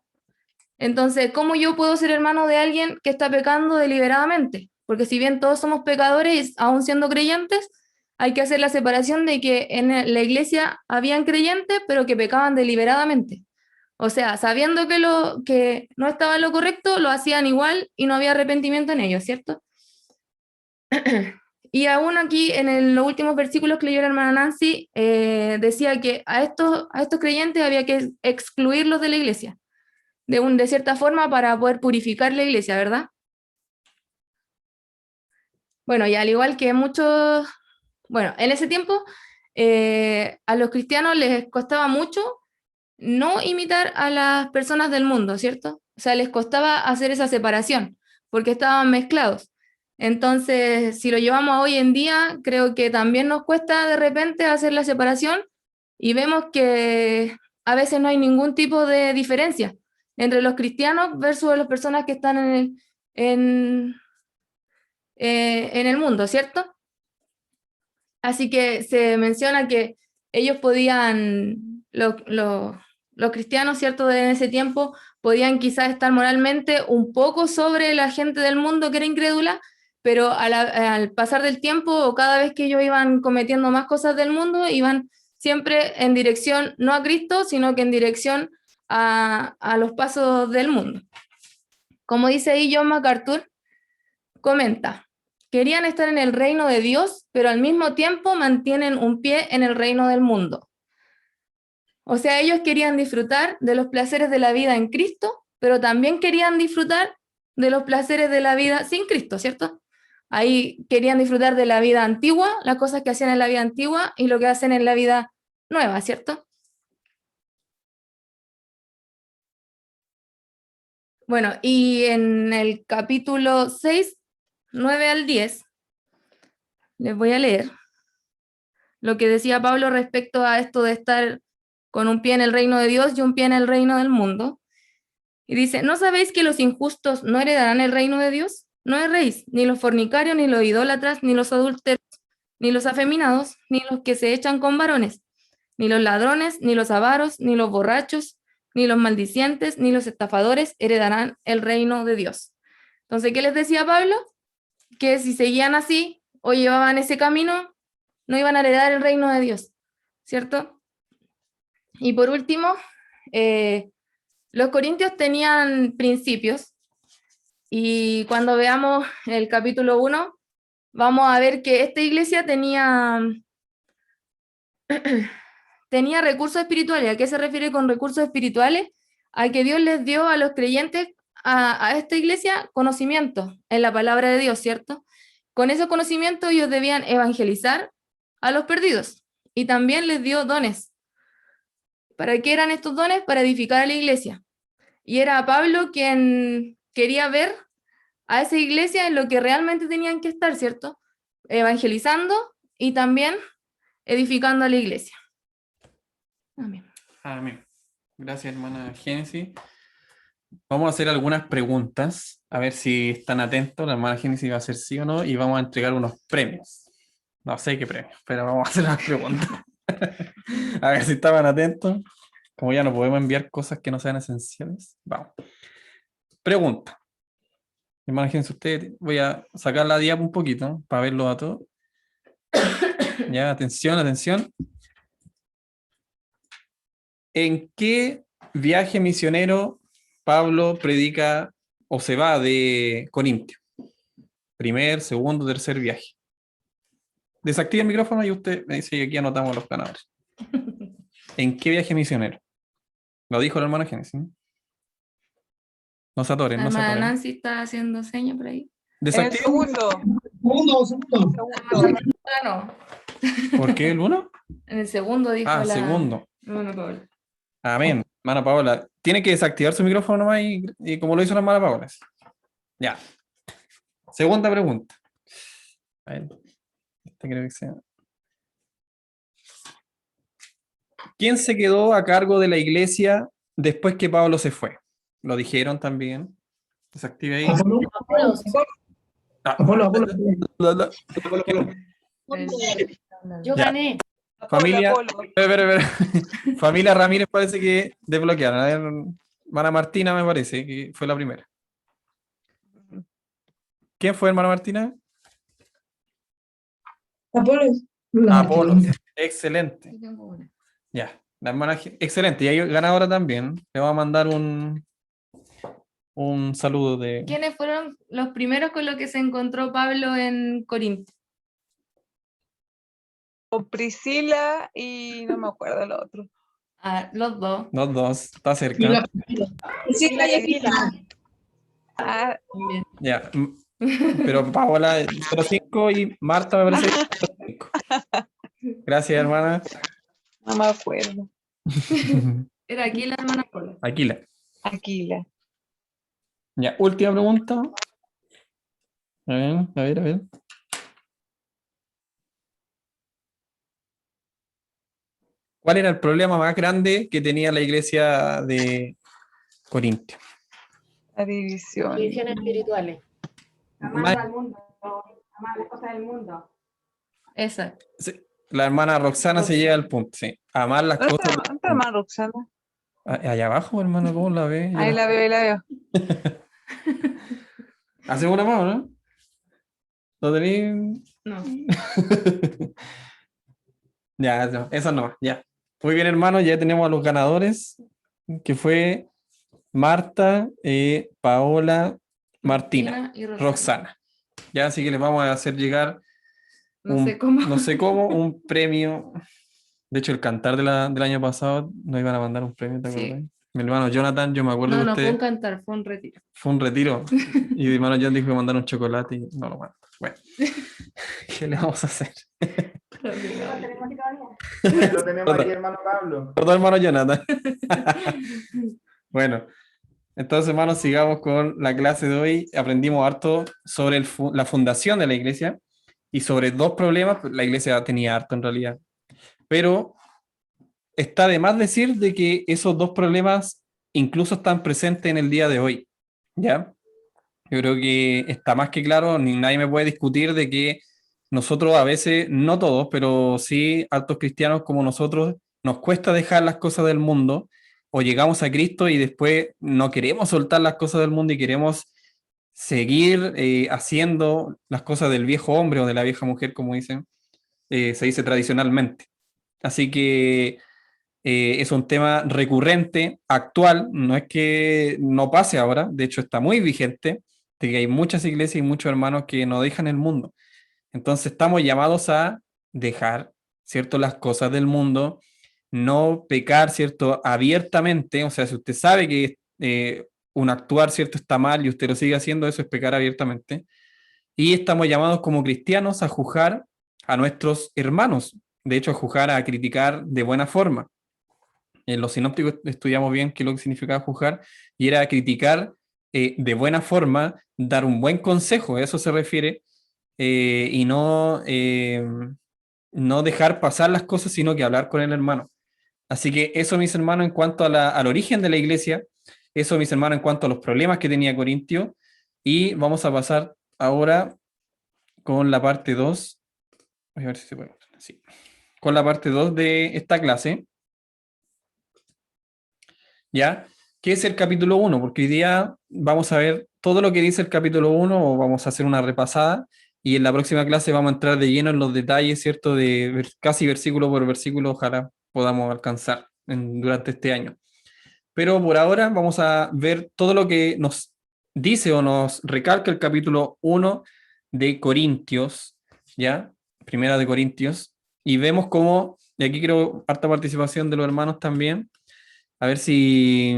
Entonces, ¿cómo yo puedo ser hermano de alguien que está pecando deliberadamente? Porque si bien todos somos pecadores, aún siendo creyentes, hay que hacer la separación de que en la iglesia habían creyentes, pero que pecaban deliberadamente. O sea, sabiendo que no estaba en lo correcto, lo hacían igual y no había arrepentimiento en ellos, ¿cierto? Y aún aquí, en los últimos versículos que leyó la hermana Nancy, decía que a estos creyentes había que excluirlos de la iglesia, de cierta forma, para poder purificar la iglesia, ¿verdad? Bueno, y al igual que muchos, bueno, en ese tiempo a los cristianos les costaba mucho no imitar a las personas del mundo, ¿cierto? O sea, les costaba hacer esa separación, porque estaban mezclados. Entonces, si lo llevamos a hoy en día, creo que también nos cuesta de repente hacer la separación y vemos que a veces no hay ningún tipo de diferencia entre los cristianos versus las personas que están en el mundo, ¿cierto? Así que se menciona que ellos podían, los cristianos, ¿cierto?, en ese tiempo, podían quizás estar moralmente un poco sobre la gente del mundo que era incrédula, pero al pasar del tiempo o cada vez que ellos iban cometiendo más cosas del mundo, iban siempre en dirección no a Cristo, sino que en dirección a los pasos del mundo. Como dice ahí John MacArthur, comenta, querían estar en el reino de Dios, pero al mismo tiempo mantienen un pie en el reino del mundo. O sea, ellos querían disfrutar de los placeres de la vida en Cristo, pero también querían disfrutar de los placeres de la vida sin Cristo, ¿cierto? Ahí querían disfrutar de la vida antigua, las cosas que hacían en la vida antigua y lo que hacen en la vida nueva, ¿cierto? Bueno, y en el capítulo 6, 9 al 10, les voy a leer lo que decía Pablo respecto a esto de estar con un pie en el reino de Dios y un pie en el reino del mundo. Y dice, ¿no sabéis que los injustos no heredarán el reino de Dios? No erréis, ni los fornicarios, ni los idólatras, ni los adúlteros, ni los afeminados, ni los que se echan con varones, ni los ladrones, ni los avaros, ni los borrachos, ni los maldicientes, ni los estafadores heredarán el reino de Dios. Entonces, ¿qué les decía Pablo? Que si seguían así o llevaban ese camino, no iban a heredar el reino de Dios, ¿cierto? Y por último, los corintios tenían principios, y cuando veamos el capítulo 1, vamos a ver que esta iglesia tenía recursos espirituales. ¿A qué se refiere con recursos espirituales? A que Dios les dio a los creyentes, a esta iglesia, conocimiento en la palabra de Dios, ¿cierto? Con ese conocimiento ellos debían evangelizar a los perdidos, y también les dio dones. ¿Para qué eran estos dones? Para edificar a la iglesia. Y era Pablo quien quería ver a esa iglesia en lo que realmente tenían que estar, ¿cierto? Evangelizando y también edificando a la iglesia. Amén. Amén. Gracias, hermana Génesis. Vamos a hacer algunas preguntas, a ver si están atentos. La hermana Génesis va a hacer sí o no, y vamos a entregar unos premios. No sé qué premios, pero vamos a hacer unas preguntas. A ver si estaban atentos. Como ya no podemos enviar cosas que no sean esenciales. Vamos. Pregunta. Imagínense usted, voy a sacar la diapo un poquito para verlo a todos. Ya, atención, atención. ¿En qué viaje misionero Pablo predica o se va de Corintio? Primer, segundo, tercer viaje. Desactive el micrófono y usted me dice que aquí anotamos los ganadores. ¿En qué viaje misionero? Lo dijo la hermana Génesis. No se atoren, La no se hermana atoren. Nancy está haciendo señas por ahí. El Desactive. segundo. No, ¿Por qué el uno? en el segundo dijo la... Segundo. No, Paola. Amén. Hermana Paola, tiene que desactivar su micrófono nomás y como lo hizo la hermana Paola. Ya. Segunda pregunta. A ver. Esta creo que sea. ¿Quién se quedó a cargo de la iglesia después que Pablo se fue? Lo dijeron también. Desactive ahí. Ah, Yo Ya. gané. Familia, Apolo. espera. Familia Ramírez parece que desbloquearon. A ver, hermana Martina me parece que fue la primera. ¿Quién fue, hermana Martina? Apolo. Excelente. Yo tengo una. Ya. La hermana, excelente. Y hay ganadora también. Le voy a mandar un saludo de... ¿Quiénes fueron los primeros con los que se encontró Pablo en Corinto? Con Priscila y no me acuerdo el otro. Los dos. Los dos. Está cerca. Priscila y Aquila. Ah, También. Ya. Pero Paola 05 y Marta me parece que 05. Gracias, hermana. no me acuerdo. Era aquí la hermana Paula. Aquila. Aquila. Ya, última pregunta. A ver. ¿Cuál era el problema más grande que tenía la iglesia de Corintio? La división. Divisiones espirituales. Más- Amar al mundo. Amar las cosas del mundo. Esa. La hermana Roxana se lleva el punto, sí. Amar las ¿Dónde cosas está, dónde está hermana Roxana? allá abajo, hermano, ¿cómo la ve? Yo Ahí no- la veo, ahí la veo. Hace una mano, ¿no? ¿Lo tenéis? No. Ya, no, eso no, ya. Muy bien, hermano, ya tenemos a los ganadores, que fue Marta, Paola, Martina, y Roxana. Ya, así que les vamos a hacer llegar No sé cómo. no sé cómo, un premio. De hecho, el cantar del año pasado nos iban a mandar un premio, ¿te Sí. acuerdas? Mi hermano Jonathan, yo me acuerdo No, que no fue un usted cantar, fue un retiro. fue un retiro. Y mi hermano John dijo que mandar un chocolate y no lo mandó. Bueno, ¿qué le vamos a hacer? Lo tenemos aquí, hermano Pablo. Perdón, hermano Jonathan. Bueno, entonces, hermanos, sigamos con la clase de hoy. Aprendimos harto sobre la fundación de la iglesia y sobre dos problemas. La iglesia tenía harto en realidad. Pero está de más decir de que esos dos problemas incluso están presentes en el día de hoy. ¿Ya? Yo creo que está más que claro, ni nadie me puede discutir de que nosotros a veces, no todos, pero sí altos cristianos como nosotros, nos cuesta dejar las cosas del mundo o llegamos a Cristo y después no queremos soltar las cosas del mundo y queremos seguir haciendo las cosas del viejo hombre o de la vieja mujer, como dicen, se dice tradicionalmente. Así que es un tema recurrente, actual, no es que no pase ahora, de hecho está muy vigente, de que hay muchas iglesias y muchos hermanos que no dejan el mundo. Entonces estamos llamados a dejar, ¿cierto?, las cosas del mundo, no pecar, ¿cierto?, abiertamente, o sea, si usted sabe que un actuar, ¿cierto?, está mal y usted lo sigue haciendo, eso es pecar abiertamente. Y estamos llamados como cristianos a juzgar a nuestros hermanos, de hecho, a juzgar, a criticar de buena forma. En los sinópticos estudiamos bien qué es lo que significaba juzgar, y era criticar de buena forma, dar un buen consejo, a eso se refiere, y no dejar pasar las cosas, sino que hablar con el hermano. Así que eso, mis hermanos, en cuanto al origen de la iglesia, eso, mis hermanos, en cuanto a los problemas que tenía Corintio, y vamos a pasar ahora con la parte 2. Voy a ver si se puede mostrar. Sí. Con la parte 2 de esta clase. ¿Ya? ¿Qué es el capítulo 1? Porque hoy día vamos a ver todo lo que dice el capítulo 1 o vamos a hacer una repasada y en la próxima clase vamos a entrar de lleno en los detalles, ¿cierto? De casi versículo por versículo, ojalá podamos alcanzar durante este año. Pero por ahora vamos a ver todo lo que nos dice o nos recalca el capítulo 1 de Corintios, ¿ya? Primera de Corintios, y vemos cómo, y aquí creo harta participación de los hermanos también. A ver si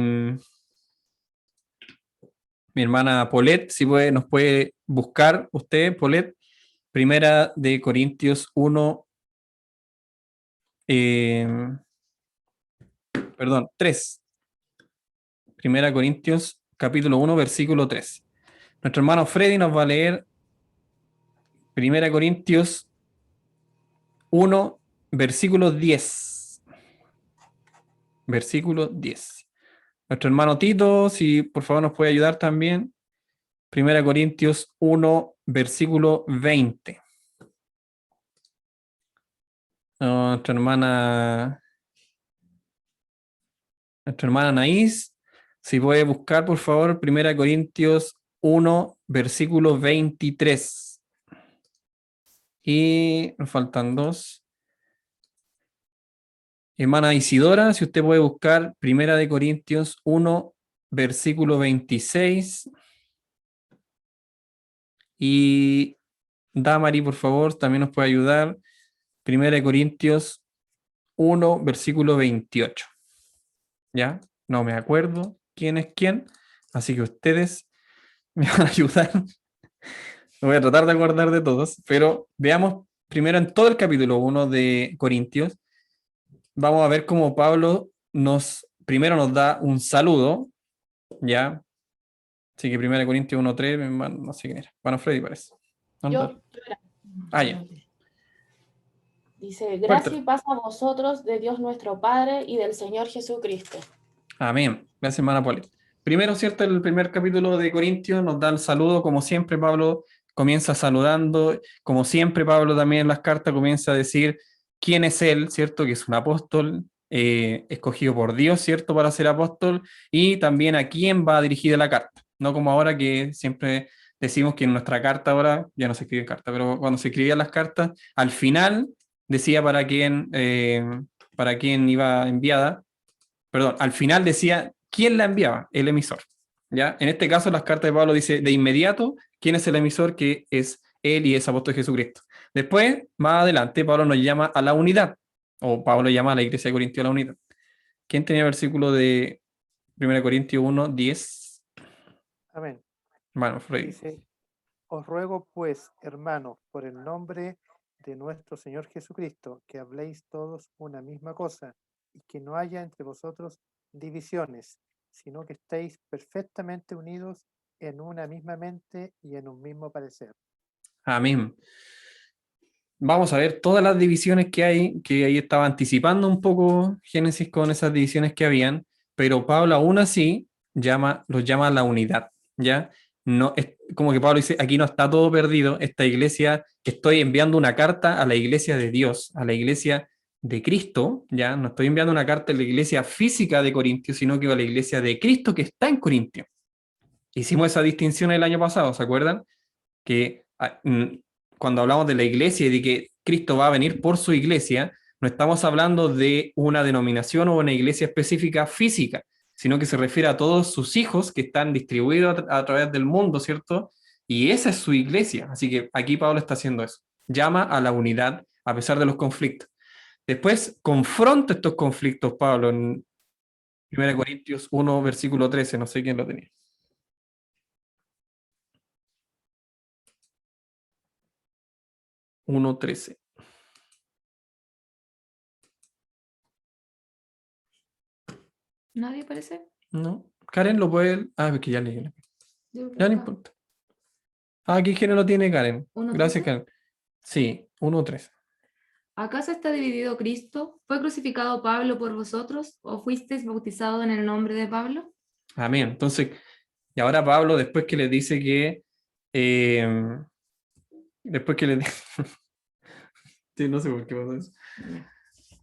mi hermana Paulette, si nos puede buscar usted, Paulette, Primera de Corintios 1, 3. Primera Corintios, capítulo 1, versículo 3. Nuestro hermano Freddy nos va a leer Primera Corintios 1, versículo 10. Versículo 10. Nuestro hermano Tito, si por favor nos puede ayudar también. Primera Corintios 1, versículo 20. Nuestra hermana Anaís, si puede buscar por favor Primera Corintios 1, versículo 23. Y nos faltan dos. Hermana Isidora, si usted puede buscar Primera de Corintios 1, versículo 26. Y Damari, por favor, también nos puede ayudar. Primera de Corintios 1, versículo 28. ¿Ya? No me acuerdo quién es quién, así que ustedes me van a ayudar. Me voy a tratar de acordar de todos, pero veamos primero en todo el capítulo 1 de Corintios. Vamos a ver cómo Pablo primero nos da un saludo, ¿ya? Así que 1 Corintios 1:3, no sé quién era. Bueno, Freddy parece. Yo era. Ya. Dice, gracia y paz a vosotros de Dios nuestro Padre y del Señor Jesucristo. Amén. Gracias, hermana Poli. Primero, ¿cierto? El primer capítulo de Corintios nos da el saludo, como siempre Pablo comienza saludando, como siempre Pablo también en las cartas comienza a decir quién es él, ¿cierto? Que es un apóstol escogido por Dios, ¿cierto? Para ser apóstol, y también a quién va dirigida la carta. No como ahora que siempre decimos que en nuestra carta ahora, ya no se escribe carta, pero cuando se escribían las cartas, al final decía para quién iba enviada, perdón, al final decía quién la enviaba, el emisor. ¿Ya? En este caso, las cartas de Pablo dice de inmediato quién es el emisor, que es él y es apóstol de Jesucristo. Después, más adelante, Pablo nos llama a la unidad, o Pablo llama a la iglesia de Corintios a la unidad. ¿Quién tenía el versículo de 1 Corintios 1, 10? Amén. Bueno, Freddy. Dice, os ruego pues, hermanos, por el nombre de nuestro Señor Jesucristo, que habléis todos una misma cosa, y que no haya entre vosotros divisiones, sino que estéis perfectamente unidos en una misma mente y en un mismo parecer. Amén. Vamos a ver todas las divisiones que hay, que ahí estaba anticipando un poco Génesis con esas divisiones que habían, pero Pablo aún así los llama a la unidad, ¿ya? No, es como que Pablo dice, aquí no está todo perdido, esta iglesia, que estoy enviando una carta a la iglesia de Dios, a la iglesia de Cristo, ¿ya? No estoy enviando una carta a la iglesia física de Corintios, sino que a la iglesia de Cristo que está en Corintios. Hicimos esa distinción el año pasado, ¿se acuerdan? Que cuando hablamos de la iglesia y de que Cristo va a venir por su iglesia, no estamos hablando de una denominación o una iglesia específica física, sino que se refiere a todos sus hijos que están distribuidos a través del mundo, ¿cierto? Y esa es su iglesia. Así que aquí Pablo está haciendo eso. Llama a la unidad a pesar de los conflictos. Después confronta estos conflictos, Pablo, en 1 Corintios 1, versículo 13. No sé quién lo tenía. 1:13. ¿Nadie parece? No. Karen lo puede. Ah, es que ya leí. Ya no importa. Ah, aquí quién lo tiene Karen. 1:13. Gracias, Karen. Sí, 1:13. ¿Acaso está dividido Cristo? ¿Fue crucificado Pablo por vosotros? ¿O fuisteis bautizados en el nombre de Pablo? Amén. Entonces, y ahora Pablo, después que le dice que. Después que le. Sí, no sé por qué pasó eso.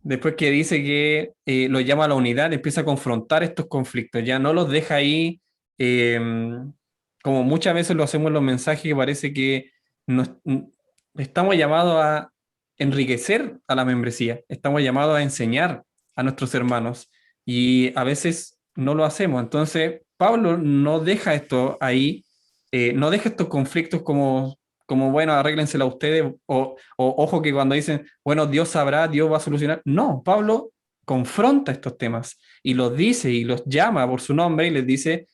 Después que dice que lo llama a la unidad, empieza a confrontar estos conflictos. Ya no los deja ahí. Como muchas veces lo hacemos en los mensajes, que parece que estamos llamados a enriquecer a la membresía, estamos llamados a enseñar a nuestros hermanos y a veces no lo hacemos. Entonces, Pablo no deja esto ahí, no deja estos conflictos como bueno, arréglensela ustedes, o ojo que cuando dicen, bueno, Dios sabrá, Dios va a solucionar. No, Pablo confronta estos temas y los dice y los llama por su nombre y les dice,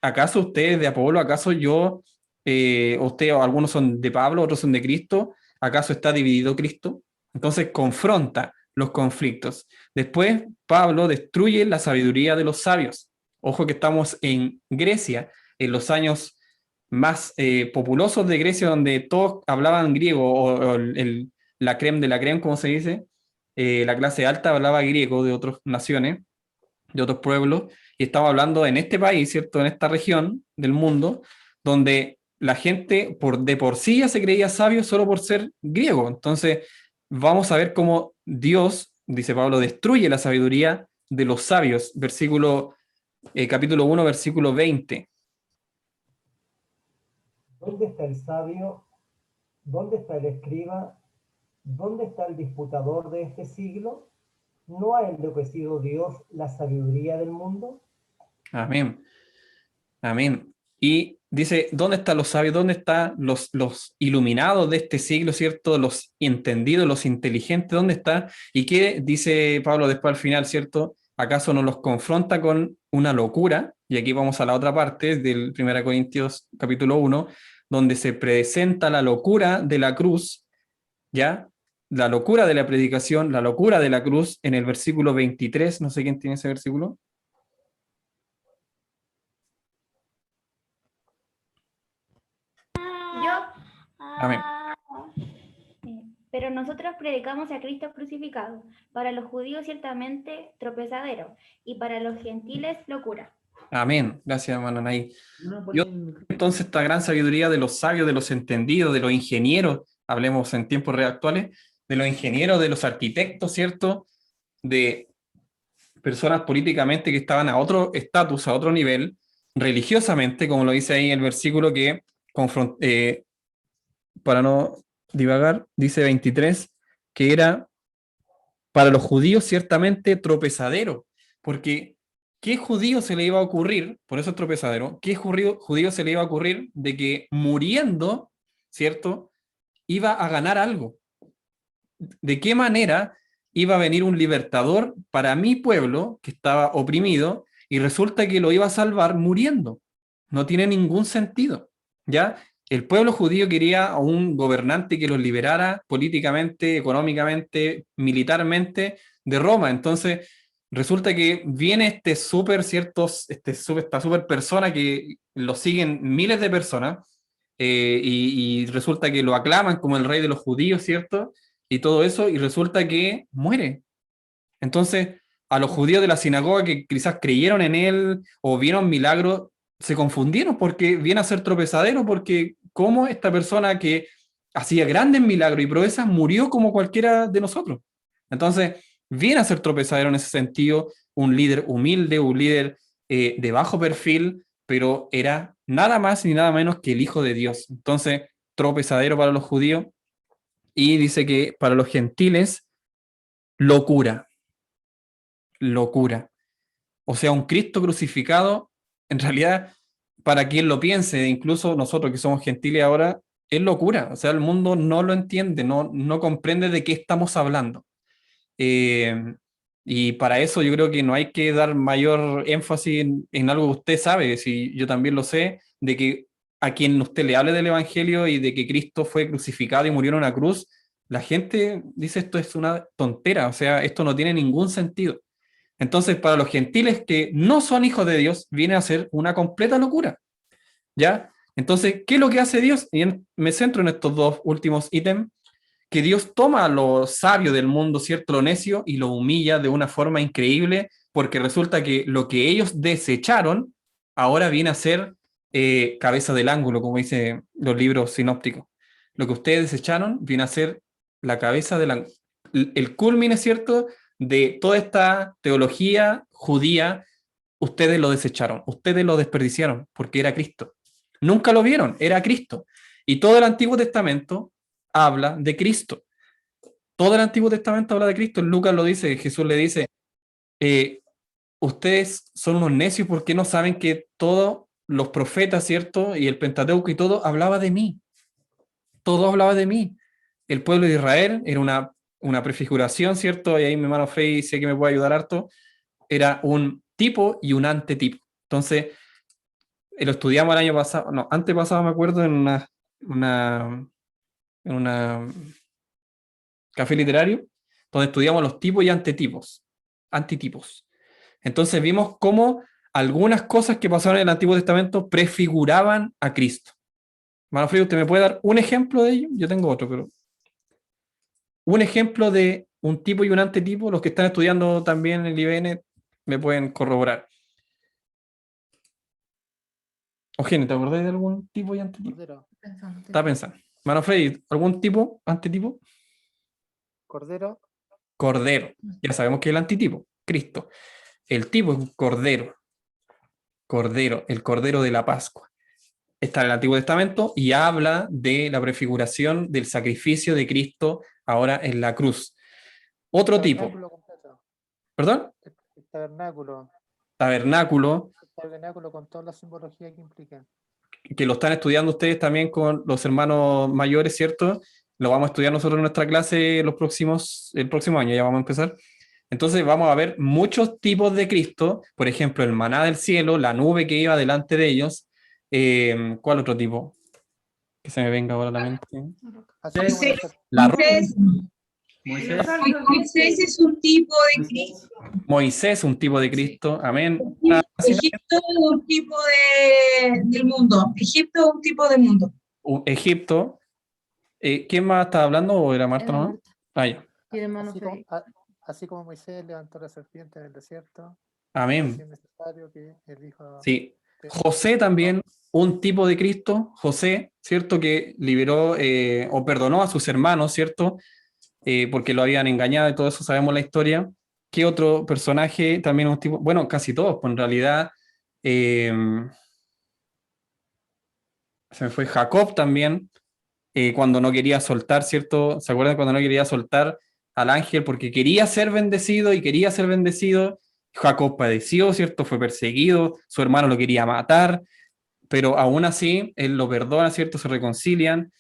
¿acaso ustedes de Apolo, acaso yo, usted o algunos son de Pablo, otros son de Cristo? ¿Acaso está dividido Cristo? Entonces confronta los conflictos. Después Pablo destruye la sabiduría de los sabios. Ojo que estamos en Grecia, en los años más populosos de Grecia, donde todos hablaban griego, o la creme de la creme, como se dice, la clase alta hablaba griego de otras naciones, de otros pueblos, y estamos hablando en este país, ¿cierto? En esta región del mundo, donde la gente de por sí ya se creía sabio solo por ser griego. Entonces, vamos a ver cómo Dios, dice Pablo, destruye la sabiduría de los sabios. Capítulo 1, versículo 20. ¿Dónde está el sabio? ¿Dónde está el escriba? ¿Dónde está el disputador de este siglo? ¿No ha enloquecido Dios la sabiduría del mundo? Amén. Amén. Y dice, ¿dónde están los sabios? ¿Dónde están los iluminados de este siglo, ¿cierto? Los entendidos, los inteligentes, ¿dónde está? ¿Y qué dice Pablo después al final, ¿cierto? ¿Acaso no los confronta con una locura? Y aquí vamos a la otra parte del 1 Corintios capítulo 1, donde se presenta la locura de la cruz, ¿ya? La locura de la predicación, la locura de la cruz en el versículo 23. No sé quién tiene ese versículo. Yo. Amén. Pero nosotros predicamos a Cristo crucificado, para los judíos ciertamente tropezadero, y para los gentiles locura. Amén. Gracias, hermano Anaí. Entonces, esta gran sabiduría de los sabios, de los entendidos, de los ingenieros, hablemos en tiempos actuales, de los ingenieros, de los arquitectos, ¿cierto? De personas políticamente que estaban a otro estatus, a otro nivel, religiosamente, como lo dice ahí el versículo que, para no divagar, dice 23, que era para los judíos ciertamente tropezadero, porque ¿qué judío se le iba a ocurrir, por eso es tropezadero, qué judío se le iba a ocurrir de que muriendo, ¿cierto?, iba a ganar algo? ¿De qué manera iba a venir un libertador para mi pueblo que estaba oprimido y resulta que lo iba a salvar muriendo? No tiene ningún sentido, ¿ya? El pueblo judío quería a un gobernante que los liberara políticamente, económicamente, militarmente de Roma. Entonces, resulta que viene esta super persona que lo siguen miles de personas, y resulta que lo aclaman como el rey de los judíos, ¿cierto? Y todo eso, y resulta que muere. Entonces, a los judíos de la sinagoga que quizás creyeron en él o vieron milagros, se confundieron porque viene a ser tropezadero, porque como esta persona que hacía grandes milagros y proezas murió como cualquiera de nosotros. Entonces, viene a ser tropezadero en ese sentido, un líder humilde, un líder de bajo perfil, pero era nada más ni nada menos que el Hijo de Dios. Entonces, tropezadero para los judíos, y dice que para los gentiles, locura. Locura. O sea, un Cristo crucificado, en realidad, para quien lo piense, incluso nosotros que somos gentiles ahora, es locura. O sea, el mundo no lo entiende, no comprende de qué estamos hablando. Y para eso yo creo que no hay que dar mayor énfasis en algo que usted sabe, si yo también lo sé, de que a quien usted le hable del Evangelio y de que Cristo fue crucificado y murió en una cruz, la gente dice esto es una tontera, o sea, esto no tiene ningún sentido. Entonces, para los gentiles que no son hijos de Dios, viene a ser una completa locura, ¿ya? Entonces, ¿qué es lo que hace Dios? Y me centro en estos dos últimos ítems, que Dios toma a lo sabio del mundo, ¿cierto? Lo necio, y lo humilla de una forma increíble, porque resulta que lo que ellos desecharon, ahora viene a ser cabeza del ángulo, como dicen los libros sinópticos. Lo que ustedes desecharon viene a ser la cabeza del ángulo. El culmine, ¿cierto?, de toda esta teología judía, ustedes lo desecharon, ustedes lo desperdiciaron, porque era Cristo. Nunca lo vieron, era Cristo. Y todo el Antiguo Testamento habla de Cristo. Todo el Antiguo Testamento habla de Cristo. Lucas lo dice, Jesús le dice, ustedes son unos necios porque no saben que todos los profetas, ¿cierto? Y el Pentateuco y todo hablaba de mí. Todo hablaba de mí. El pueblo de Israel era una prefiguración, ¿cierto? Y ahí mi hermano Frey sé que me puede ayudar harto. Era un tipo y un antetipo. Entonces, lo estudiamos el año pasado, no, antepasado me acuerdo, en una café literario, donde estudiamos los tipos y antitipos. Entonces vimos cómo algunas cosas que pasaron en el Antiguo Testamento prefiguraban a Cristo. Manfredo, ¿usted me puede dar un ejemplo de ello? Yo tengo otro, pero un ejemplo de un tipo y un antitipo. Los que están estudiando también en el IBN me pueden corroborar. Eugenio, ¿te acordás de algún tipo y antitipo? Cordero. Está pensando. Manfredo, ¿algún tipo, antitipo? Cordero. Cordero. Ya sabemos que es el antitipo, Cristo. El tipo es un cordero. Cordero, el cordero de la Pascua. Está en el Antiguo Testamento y habla de la prefiguración del sacrificio de Cristo ahora en la cruz. Otro tipo. Completo. ¿Perdón? El tabernáculo. Tabernáculo. El tabernáculo con toda la simbología que implica. Que lo están estudiando ustedes también con los hermanos mayores, ¿cierto? Lo vamos a estudiar nosotros en nuestra clase el próximo año, ya vamos a empezar. Entonces vamos a ver muchos tipos de Cristo, por ejemplo, el maná del cielo, la nube que iba delante de ellos. ¿Cuál otro tipo? Que se me venga ahora a la mente. La roca. Moisés es un tipo de Cristo. Moisés, un tipo de Cristo. Amén. Egipto es un tipo del mundo. Egipto es un tipo de mundo. Egipto. ¿Quién más estaba hablando? ¿O era Marta, no? Ah, ya. Así como Moisés levantó la serpiente en el desierto. Amén. Es necesario que el hijo Sí. José también, un tipo de Cristo. José, ¿cierto? Que liberó o perdonó a sus hermanos, ¿cierto? porque lo habían engañado y todo eso, sabemos la historia. ¿Qué otro personaje también un tipo? Bueno, casi todos, pues en realidad eh, se me fue Jacob también, cuando no quería soltar, ¿cierto? ¿Se acuerdan cuando no quería soltar al ángel porque quería ser bendecido y quería ser bendecido? Jacob padeció, ¿cierto? Fue perseguido, su hermano lo quería matar, pero aún así él lo perdona, ¿cierto? Se reconcilian,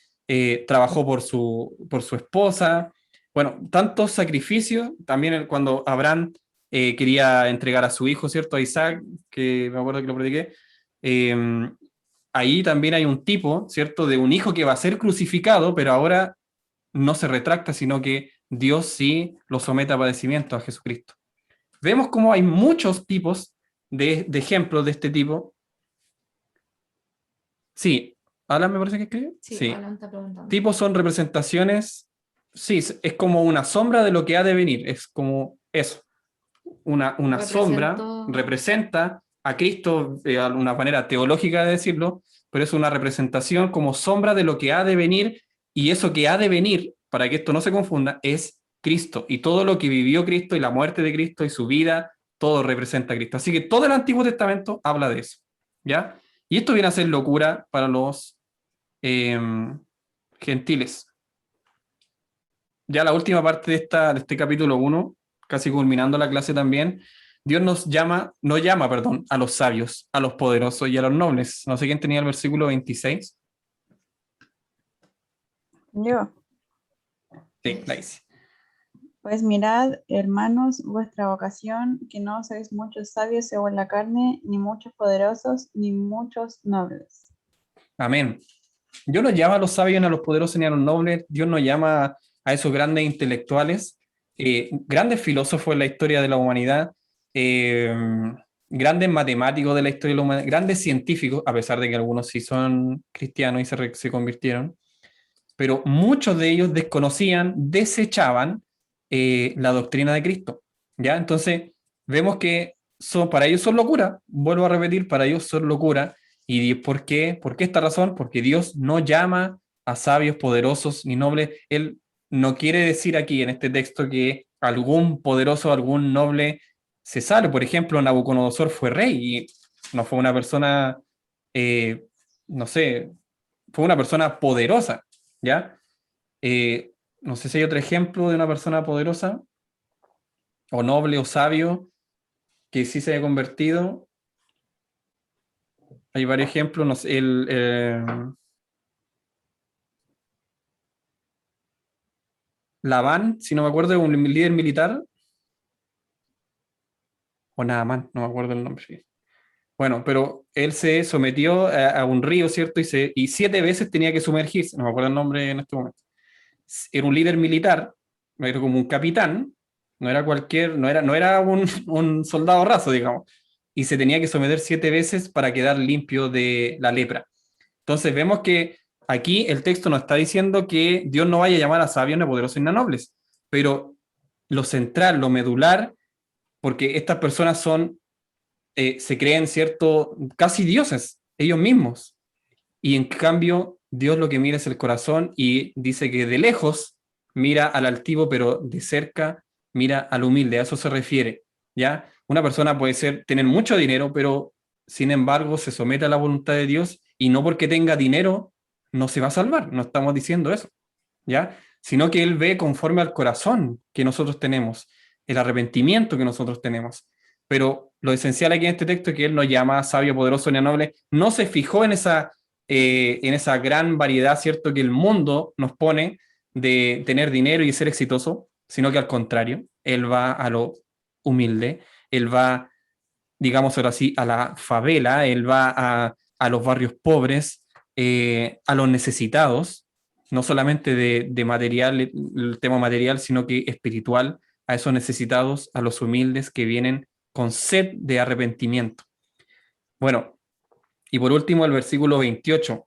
trabajó por su esposa. Bueno, tantos sacrificios, también cuando Abraham quería entregar a su hijo, ¿cierto? A Isaac, que me acuerdo que lo prediqué. Ahí también hay un tipo, ¿cierto? De un hijo que va a ser crucificado, pero ahora no se retracta, sino que Dios sí lo somete a padecimiento a Jesucristo. Vemos cómo hay muchos tipos de ejemplos de este tipo. Sí, Alan me parece que escribe. Sí, Alan está preguntando. Tipos son representaciones, sí, es como una sombra de lo que ha de venir, es como eso. Una sombra representa a Cristo de una manera teológica de decirlo, pero es una representación como sombra de lo que ha de venir, y eso que ha de venir, para que esto no se confunda, es Cristo, y todo lo que vivió Cristo y la muerte de Cristo y su vida, todo representa a Cristo. Así que todo el Antiguo Testamento habla de eso, ¿ya? Y esto viene a ser locura para los gentiles. Ya la última parte de este capítulo 1, casi culminando la clase también, Dios nos llama a los sabios, a los poderosos y a los nobles. No sé quién tenía el versículo 26. Yo. Sí, la hice. Pues mirad, hermanos, vuestra vocación, que no sois muchos sabios según la carne, ni muchos poderosos, ni muchos nobles. Amén. Dios no llama a los sabios, ni a los poderosos, ni a los nobles. Dios no llama a esos grandes intelectuales, grandes filósofos en la historia de la humanidad, grandes matemáticos de la historia de la humanidad, grandes científicos, a pesar de que algunos sí son cristianos y se convirtieron, pero muchos de ellos desconocían, desechaban la doctrina de Cristo, ¿ya? Entonces, vemos que para ellos son locura, vuelvo a repetir, para ellos son locura. ¿Y por qué? ¿Por qué esta razón? Porque Dios no llama a sabios, poderosos ni nobles. Él no quiere decir aquí en este texto que algún poderoso, algún noble se salve. Por ejemplo, Nabucodonosor fue rey y no fue una persona, no sé, fue una persona poderosa, ¿ya? No sé si hay otro ejemplo de una persona poderosa, o noble, o sabio, que sí se haya convertido. Hay varios ejemplos, no sé, Labán, si no me acuerdo, es un líder militar, o Naamán, no me acuerdo el nombre. Sí. Bueno, pero él se sometió a un río, ¿cierto? Y 7 veces tenía que sumergirse, no me acuerdo el nombre en este momento. Era un líder militar, era como un capitán, no era un soldado raso, digamos, y se tenía que someter 7 veces para quedar limpio de la lepra. Entonces vemos que aquí el texto nos está diciendo que Dios no vaya a llamar a sabios, ni a poderosos, ni a nobles, pero lo central, lo medular, porque estas personas se creen, ¿cierto?, casi dioses, ellos mismos, y en cambio Dios lo que mira es el corazón y dice que de lejos mira al altivo, pero de cerca mira al humilde, a eso se refiere, ¿ya? Una persona puede tener mucho dinero, pero sin embargo se somete a la voluntad de Dios, y no porque tenga dinero no se va a salvar, no estamos diciendo eso, ¿ya? Sino que Él ve conforme al corazón que nosotros tenemos, el arrepentimiento que nosotros tenemos. Pero lo esencial aquí en este texto es que Él nos llama sabio, poderoso ni a noble, no se fijó en esa gran variedad, ¿cierto?, que el mundo nos pone de tener dinero y ser exitoso, sino que al contrario, Él va a lo humilde, Él va, digamos ahora sí, a la favela, Él va a los barrios pobres, a los necesitados, no solamente de material, el tema material, sino que espiritual, a esos necesitados, a los humildes que vienen con sed de arrepentimiento. Bueno, y por último el versículo 28,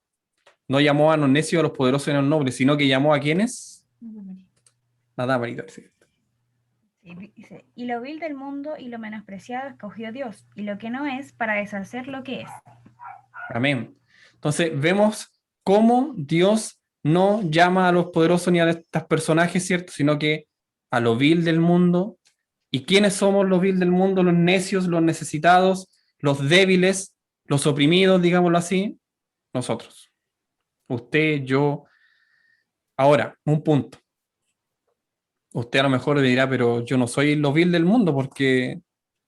no llamó a los necios, a los poderosos y a los nobles, sino que llamó a ¿quiénes? La dama, sí. Dice, y lo vil del mundo y lo menospreciado escogió Dios, y lo que no es, para deshacer lo que es. Amén. Entonces vemos cómo Dios no llama a los poderosos ni a estos personajes, ¿cierto? Sino que a lo vil del mundo. ¿Y quiénes somos los vil del mundo? Los necios, los necesitados, los débiles, los oprimidos, digámoslo así, nosotros. Usted, yo. Ahora, un punto. Usted a lo mejor le dirá, pero yo no soy lo vil del mundo porque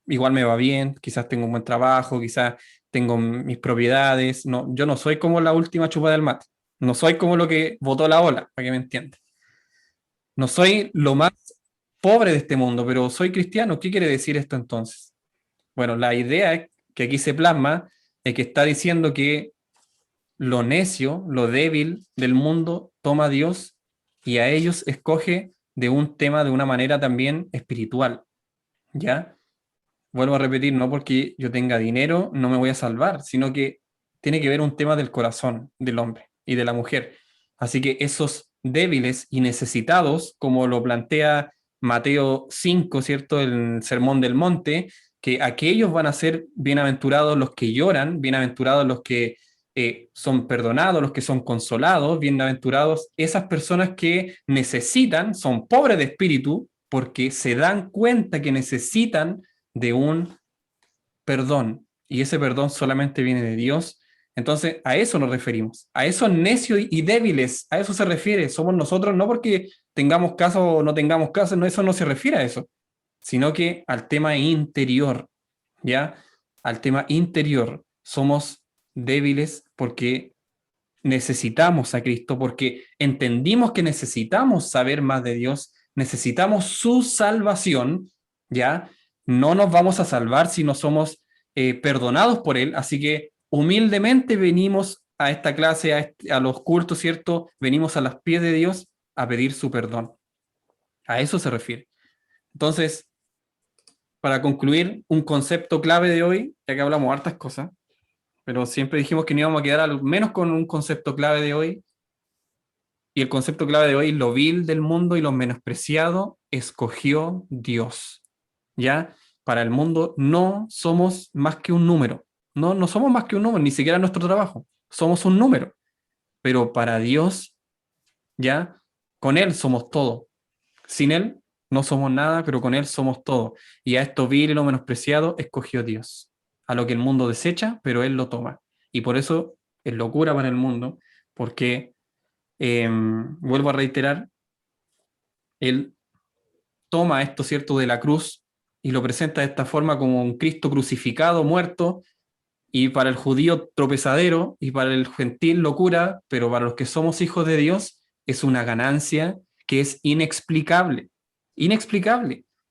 igual me va bien, quizás tengo un buen trabajo, quizás tengo mis propiedades. No, yo no soy como la última chupa del mate. No soy como lo que botó la ola, para que me entienda. No soy lo más pobre de este mundo, pero soy cristiano. ¿Qué quiere decir esto entonces? Bueno, la idea que aquí se plasma es que está diciendo que lo necio, lo débil del mundo toma a Dios y a ellos escoge de un tema de una manera también espiritual. ¿Ya? Vuelvo a repetir, no porque yo tenga dinero no me voy a salvar, sino que tiene que ver un tema del corazón del hombre y de la mujer. Así que esos débiles y necesitados, como lo plantea Mateo 5, ¿cierto? El Sermón del Monte, que aquellos van a ser bienaventurados los que lloran, bienaventurados los que son perdonados, los que son consolados, bienaventurados esas personas que necesitan, son pobres de espíritu, porque se dan cuenta que necesitan de un perdón, y ese perdón solamente viene de Dios. Entonces, a eso nos referimos, a esos necios y débiles, a eso se refiere, somos nosotros, no porque tengamos caso o no tengamos caso, no, eso no se refiere a eso, sino que al tema interior, ¿ya? Al tema interior, somos débiles porque necesitamos a Cristo, porque entendimos que necesitamos saber más de Dios, necesitamos su salvación, ¿ya? No nos vamos a salvar si no somos perdonados por Él, así que humildemente venimos a esta clase, a los cultos, ¿cierto? Venimos a los pies de Dios a pedir su perdón. A eso se refiere. Entonces, para concluir, un concepto clave de hoy, ya que hablamos hartas cosas, pero siempre dijimos que no íbamos a quedar al menos con un concepto clave de hoy, y el concepto clave de hoy, lo vil del mundo y lo menospreciado, escogió Dios. ¿Ya? Para el mundo no somos más que un número. No somos más que un número, ni siquiera nuestro trabajo. Somos un número. Pero para Dios, ¿ya? Con Él somos todo. Sin Él no somos nada, pero con Él somos todo. Y a esto vil y lo menospreciado escogió Dios. A lo que el mundo desecha, pero Él lo toma. Y por eso es locura para el mundo, porque, vuelvo a reiterar, Él toma esto, ¿cierto?, de la cruz y lo presenta de esta forma como un Cristo crucificado, muerto, y para el judío tropezadero, y para el gentil locura, pero para los que somos hijos de Dios es una ganancia que es inexplicable,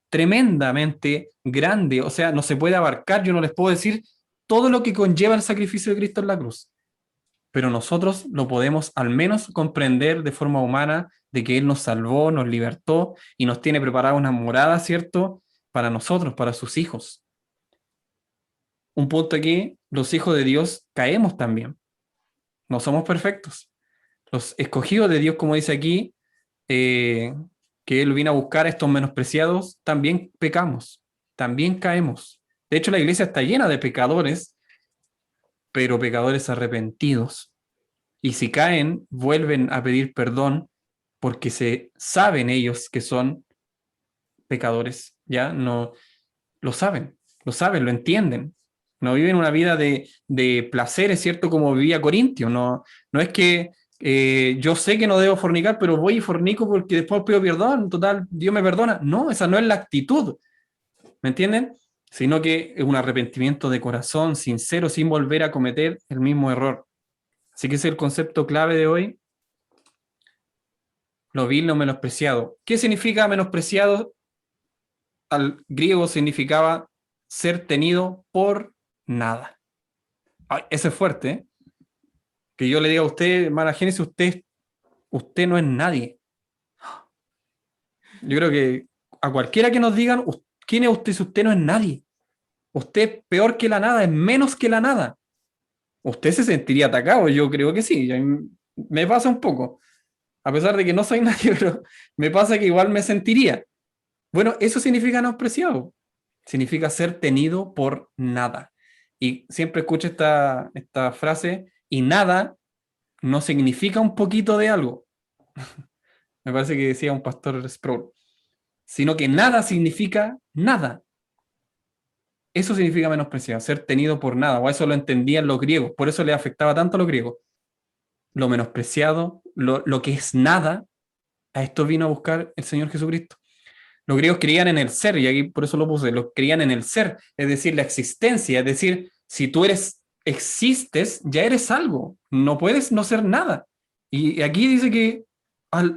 tremendamente grande, o sea, no se puede abarcar, yo no les puedo decir todo lo que conlleva el sacrificio de Cristo en la cruz, pero nosotros lo podemos al menos comprender de forma humana, de que Él nos salvó, nos libertó y nos tiene preparada una morada, ¿cierto?, para nosotros, para sus hijos. Un punto aquí, los hijos de Dios caemos también. No somos perfectos. Los escogidos de Dios, como dice aquí, que Él vino a buscar a estos menospreciados, también pecamos, también caemos. De hecho, la iglesia está llena de pecadores, pero pecadores arrepentidos. Y si caen, vuelven a pedir perdón porque se saben ellos que son pecadores, ¿ya? No, lo saben, lo entienden. No viven una vida de placeres, ¿cierto? Como vivía Corintio. No es que yo sé que no debo fornicar, pero voy y fornico porque después pido perdón, total, Dios me perdona. No, esa no es la actitud, ¿me entienden? Sino que es un arrepentimiento de corazón, sincero, sin volver a cometer el mismo error. Así que ese es el concepto clave de hoy. Lo vil, lo menospreciado. ¿Qué significa menospreciado? Al griego significaba ser tenido por nada. Ay, eso es fuerte, ¿eh? Que yo le diga a usted, hermana Génesis, usted no es nadie. Yo creo que a cualquiera que nos digan, ¿quién es usted si usted no es nadie? Usted es peor que la nada, es menos que la nada. ¿Usted se sentiría atacado? Yo creo que sí. Me pasa un poco. A pesar de que no soy nadie, pero me pasa que igual me sentiría. Bueno, eso significa menospreciado. Significa ser tenido por nada. Y siempre escucho esta frase, y nada no significa un poquito de algo. Me parece que decía un pastor Sproul. Sino que nada significa nada. Eso significa menospreciado, ser tenido por nada, o eso lo entendían los griegos, por eso le afectaba tanto a los griegos. Lo menospreciado, lo que es nada, a esto vino a buscar el Señor Jesucristo. Los griegos creían en el ser, y aquí por eso lo puse, los creían en el ser, es decir, la existencia, es decir, si tú existes, ya eres algo, no puedes no ser nada. Y aquí dice que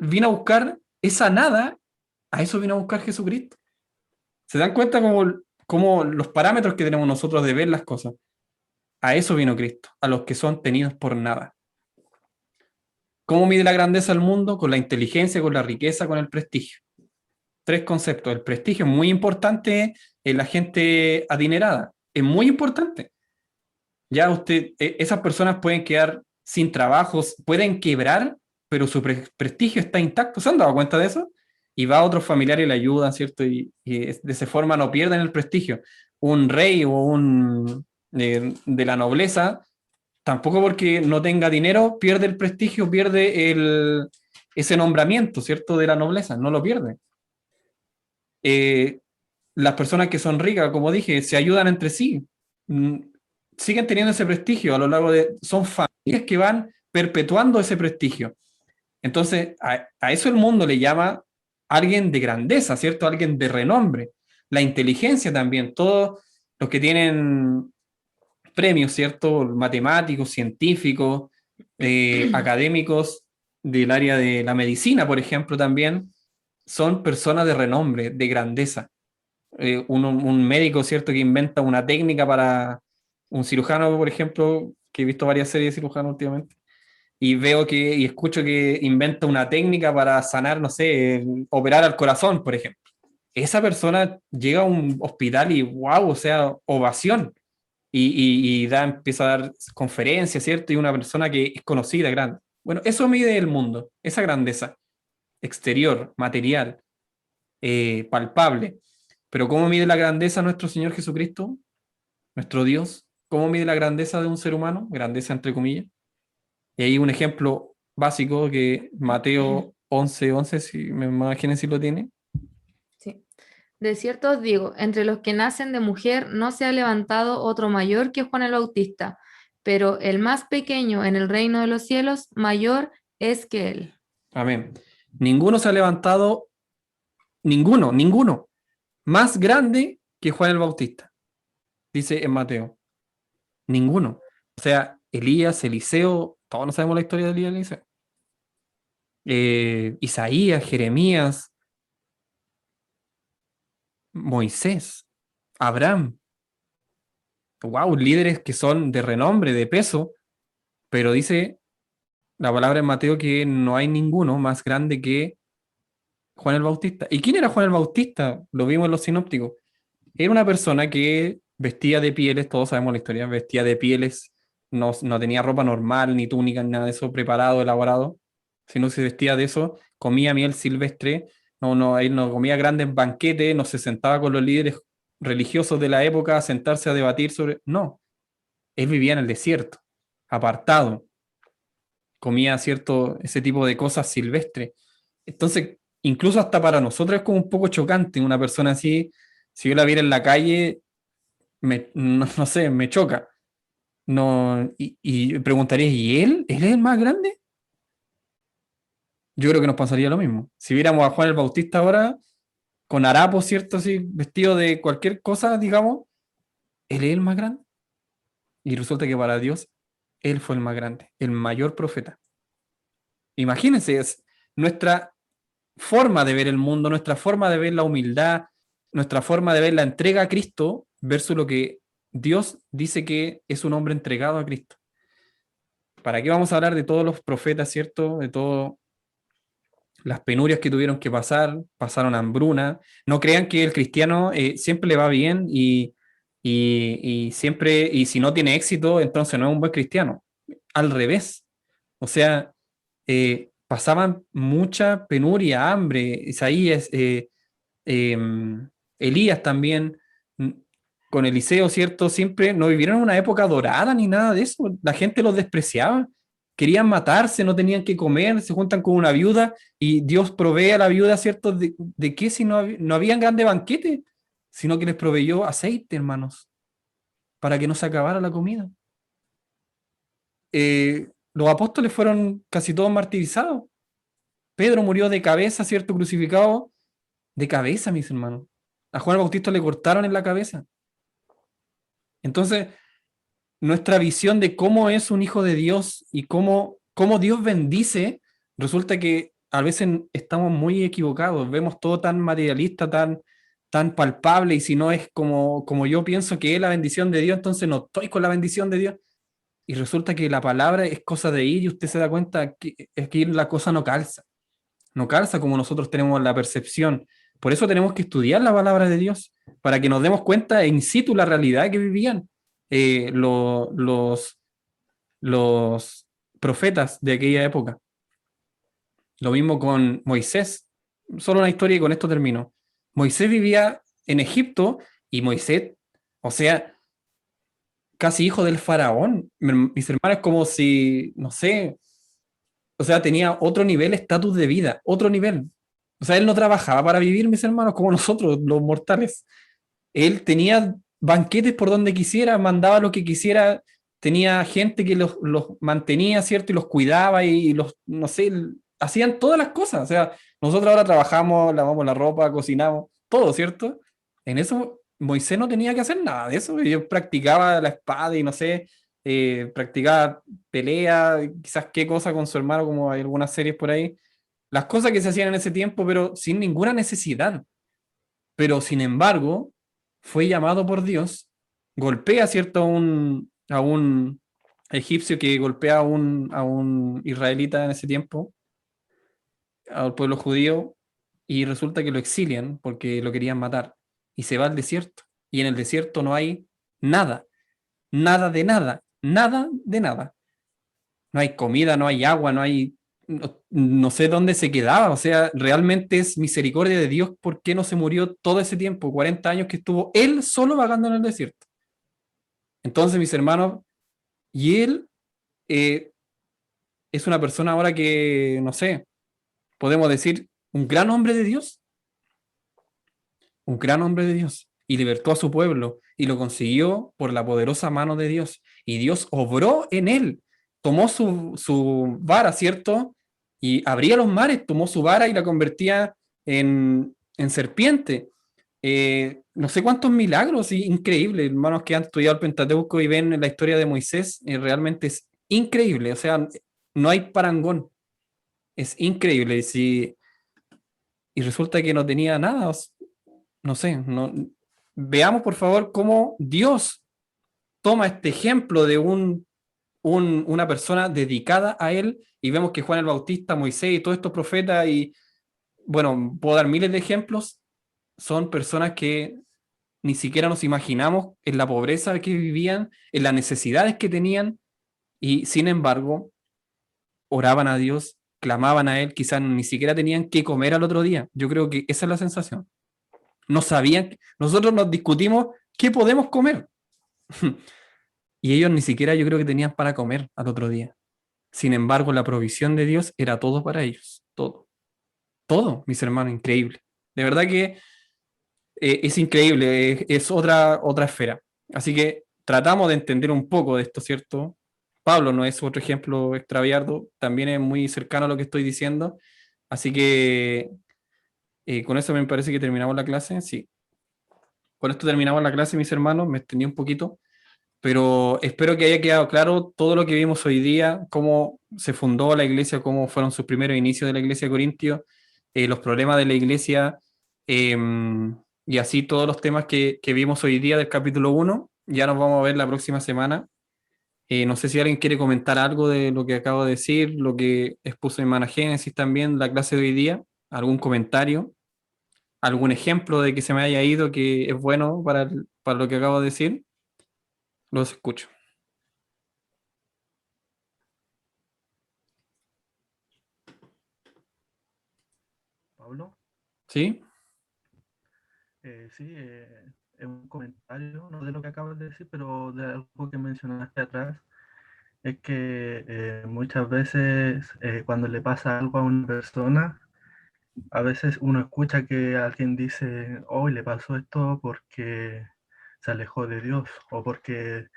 vino a buscar esa nada, a eso vino a buscar Jesucristo. ¿Se dan cuenta como los parámetros que tenemos nosotros de ver las cosas? A eso vino Cristo, a los que son tenidos por nada. ¿Cómo mide la grandeza del mundo? Con la inteligencia, con la riqueza, con el prestigio. 3 conceptos. El prestigio es muy importante en la gente adinerada. Es muy importante. Ya esas personas pueden quedar sin trabajos, pueden quebrar, pero su prestigio está intacto. ¿Se han dado cuenta de eso? Y va a otros familiares y le ayudan, ¿cierto? Y de esa forma no pierden el prestigio. Un rey o de la nobleza, tampoco porque no tenga dinero, pierde el prestigio, pierde ese nombramiento, ¿cierto? De la nobleza, no lo pierde. Las personas que son ricas, como dije, se ayudan entre sí. Siguen teniendo ese prestigio a lo largo son familias que van perpetuando ese prestigio. Entonces, a eso el mundo le llama alguien de grandeza, ¿cierto? Alguien de renombre. La inteligencia también, todos los que tienen premios, ¿cierto? Matemáticos, científicos, académicos del área de la medicina, por ejemplo, también son personas de renombre, de grandeza. Un médico, ¿cierto? Que inventa una técnica para un cirujano, por ejemplo, que he visto varias series de cirujanos últimamente, y escucho que inventa una técnica para sanar, no sé, operar al corazón, por ejemplo. Esa persona llega a un hospital y wow, o sea, ovación. Y empieza a dar conferencias, ¿cierto? Y una persona que es conocida, grande. Bueno, eso mide el mundo, esa grandeza exterior, material, palpable. Pero ¿cómo mide la grandeza nuestro Señor Jesucristo? Nuestro Dios. ¿Cómo mide la grandeza de un ser humano? Grandeza entre comillas. Y ahí un ejemplo básico que Mateo 11:11, si me imaginen si lo tiene. Sí. De cierto os digo, entre los que nacen de mujer no se ha levantado otro mayor que Juan el Bautista, pero el más pequeño en el reino de los cielos, mayor es que él. Amén. Ninguno se ha levantado, ninguno, más grande que Juan el Bautista, dice en Mateo. Ninguno. O sea, Elías, Eliseo, todos no sabemos la historia de Elías y Eliseo. Isaías, Jeremías, Moisés, Abraham. Wow, líderes que son de renombre, de peso, pero dice la palabra en Mateo que no hay ninguno más grande que Juan el Bautista. ¿Y quién era Juan el Bautista? Lo vimos en los sinópticos. Era una persona que vestía de pieles, todos sabemos la historia, vestía de pieles, no tenía ropa normal, ni túnica, ni nada de eso preparado, elaborado, sino que se vestía de eso, comía miel silvestre, él no comía grandes banquetes, no se sentaba con los líderes religiosos de la época a sentarse a debatir sobre... No, él vivía en el desierto, apartado, comía ese tipo de cosas silvestres. Entonces, incluso hasta para nosotros es como un poco chocante una persona así. Si yo la viera en la calle, no sé, me choca. No, y preguntaría, ¿y él? ¿Él es el más grande? Yo creo que nos pasaría lo mismo. Si viéramos a Juan el Bautista ahora, con harapos, ¿cierto? Así, vestido de cualquier cosa, digamos, ¿él es el más grande? Y resulta que para Dios, él fue el más grande, el mayor profeta. Imagínense, es nuestra forma de ver el mundo, nuestra forma de ver la humildad, nuestra forma de ver la entrega a Cristo versus lo que Dios dice que es un hombre entregado a Cristo. ¿Para qué vamos a hablar de todos los profetas, cierto? De todas las penurias que tuvieron que pasar, pasaron hambruna. No crean que el cristiano siempre le va bien y siempre, y si no tiene éxito, entonces no es un buen cristiano. Al revés. O sea, pasaban mucha penuria, hambre. Isaías, Elías también, con Eliseo, ¿cierto? Siempre no vivieron una época dorada ni nada de eso. La gente los despreciaba. querían matarse, no tenían que comer, se juntan con una viuda y Dios provee a la viuda, ¿cierto? ¿De qué si no habían grandes banquetes? Sino que les proveyó aceite, hermanos, para que no se acabara la comida. Los apóstoles fueron casi todos martirizados. Pedro murió de cabeza, ¿cierto? Crucificado de cabeza, mis hermanos. A Juan el Bautista le cortaron en la cabeza. Entonces, nuestra visión de cómo es un hijo de Dios y cómo Dios bendice, resulta que a veces estamos muy equivocados. Vemos todo tan materialista, tan palpable, y si no es como yo pienso que es la bendición de Dios, entonces no estoy con la bendición de Dios. Y resulta que la palabra es cosa de ir y usted se da cuenta que es que la cosa no calza. No calza como nosotros tenemos la percepción. Por eso tenemos que estudiar la palabra de Dios, para que nos demos cuenta in situ la realidad que vivían los profetas de aquella época. Lo mismo con Moisés. Solo una historia y con esto termino. Moisés vivía en Egipto y Moisés, o sea, casi hijo del faraón. Mis hermanos, como si, no sé, o sea, tenía otro nivel, estatus de vida, otro nivel. O sea, él no trabajaba para vivir, mis hermanos, como nosotros, los mortales. Él tenía banquetes por donde quisiera, mandaba lo que quisiera, tenía gente que los mantenía, ¿cierto? Y los cuidaba y los, no sé, hacían todas las cosas. O sea, nosotros ahora trabajamos, lavamos la ropa, cocinamos, todo, ¿cierto? En eso Moisés no tenía que hacer nada de eso. Yo practicaba la espada y no sé, practicaba pelea, quizás qué cosa con su hermano, como hay algunas series por ahí. Las cosas que se hacían en ese tiempo, pero sin ninguna necesidad. Pero sin embargo, fue llamado por Dios, golpea, ¿cierto?, a un egipcio que golpea a un israelita en ese tiempo, al pueblo judío, y resulta que lo exilian porque lo querían matar. Y se va al desierto. Y en el desierto no hay nada, nada de nada, nada de nada. No hay comida, no hay agua, no sé dónde se quedaba. O sea, realmente es misericordia de Dios por qué no se murió todo ese tiempo, 40 años que estuvo él solo vagando en el desierto. Entonces, mis hermanos, y él es una persona ahora que, no sé, podemos decir, un gran hombre de Dios, un gran hombre de Dios, y libertó a su pueblo, y lo consiguió por la poderosa mano de Dios, y Dios obró en él, tomó su vara, ¿cierto? Y abría los mares, tomó su vara y la convertía en serpiente. No sé cuántos milagros, increíble, hermanos que han estudiado el Pentateuco y ven la historia de Moisés, realmente es increíble, o sea, no hay parangón, es increíble. Y resulta que no tenía nada, no sé, veamos por favor cómo Dios toma este ejemplo de una persona dedicada a él, y vemos que Juan el Bautista, Moisés y todos estos profetas, y bueno, puedo dar miles de ejemplos, son personas que ni siquiera nos imaginamos en la pobreza que vivían, en las necesidades que tenían, y sin embargo, oraban a Dios, clamaban a Él, quizás ni siquiera tenían que comer al otro día. Yo creo que esa es la sensación. No sabían, nosotros nos discutimos qué podemos comer. Y ellos ni siquiera yo creo que tenían para comer al otro día. Sin embargo, la provisión de Dios era todo para ellos, todo. Todo, mis hermanos, increíble. De verdad que es increíble, es otra esfera. Así que tratamos de entender un poco de esto, ¿cierto? Pablo no es otro ejemplo extraviado, también es muy cercano a lo que estoy diciendo. Así que con eso me parece que terminamos la clase. Sí, con esto terminamos la clase, mis hermanos. Me extendí un poquito, pero espero que haya quedado claro todo lo que vimos hoy día, cómo se fundó la iglesia, cómo fueron sus primeros inicios de la iglesia de Corintios, los problemas de la iglesia, y así todos los temas que vimos hoy día del capítulo 1. Ya nos vamos a ver la próxima semana. No sé si alguien quiere comentar algo de lo que acabo de decir, lo que expuso mi hermana Génesis también, la clase de hoy día, algún comentario, algún ejemplo de que se me haya ido que es bueno para lo que acabo de decir. Los escucho. Pablo. ¿Sí? Sí, es un comentario, no de lo que acabas de decir, pero de algo que mencionaste atrás, Es que muchas veces cuando le pasa algo a una persona, a veces uno escucha que alguien dice, hoy le pasó esto porque se alejó de Dios o porque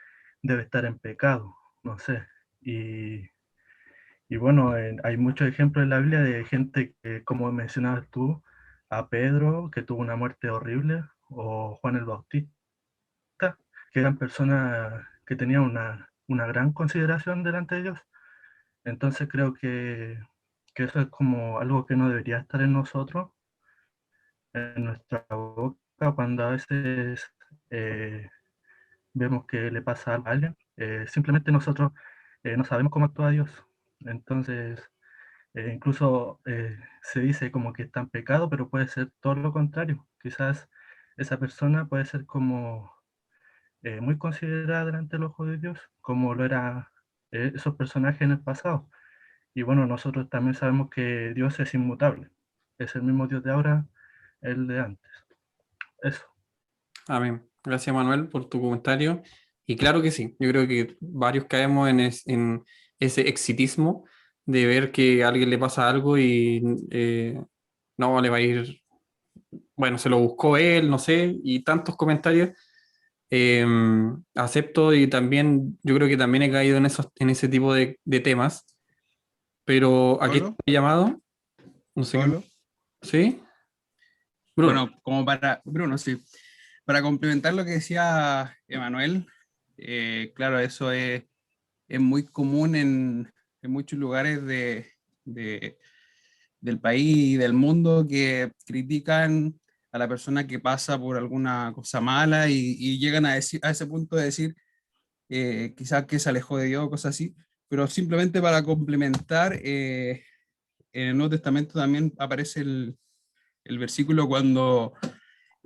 debe estar en pecado, no sé. Y, y bueno, hay muchos ejemplos en la Biblia de gente que, como mencionabas tú, a Pedro, que tuvo una muerte horrible, o Juan el Bautista, que eran personas que tenían una gran consideración delante de Dios. Entonces creo que eso es como algo que no debería estar en nosotros, en nuestra boca, cuando a veces eh, vemos que le pasa algo a alguien. Simplemente nosotros no sabemos cómo actúa Dios. Entonces, incluso se dice como que está en pecado, pero puede ser todo lo contrario. Quizás esa persona puede ser como muy considerada delante del ojo de Dios, como lo era esos personajes en el pasado. Y bueno, nosotros también sabemos que Dios es inmutable. Es el mismo Dios de ahora, el de antes. Eso. Amén. Gracias, Manuel, por tu comentario. Y claro que sí, yo creo que varios caemos en ese exitismo de ver que a alguien le pasa algo y no le va a ir, bueno, se lo buscó él, no sé, y tantos comentarios. Eh, Acepto y también yo creo que también he caído en ese tipo de temas, pero aquí ¿Pablo? estoy llamado, no sé ¿Pablo? qué. ¿Sí? Bruno. Bueno, como para Bruno, sí. Para complementar lo que decía Emanuel, claro, eso es muy común en muchos lugares del país y del mundo que critican a la persona que pasa por alguna cosa mala y llegan a, decir, a ese punto de decir quizás que se alejó de Dios o cosas así, pero simplemente para complementar, en el Nuevo Testamento también aparece el versículo cuando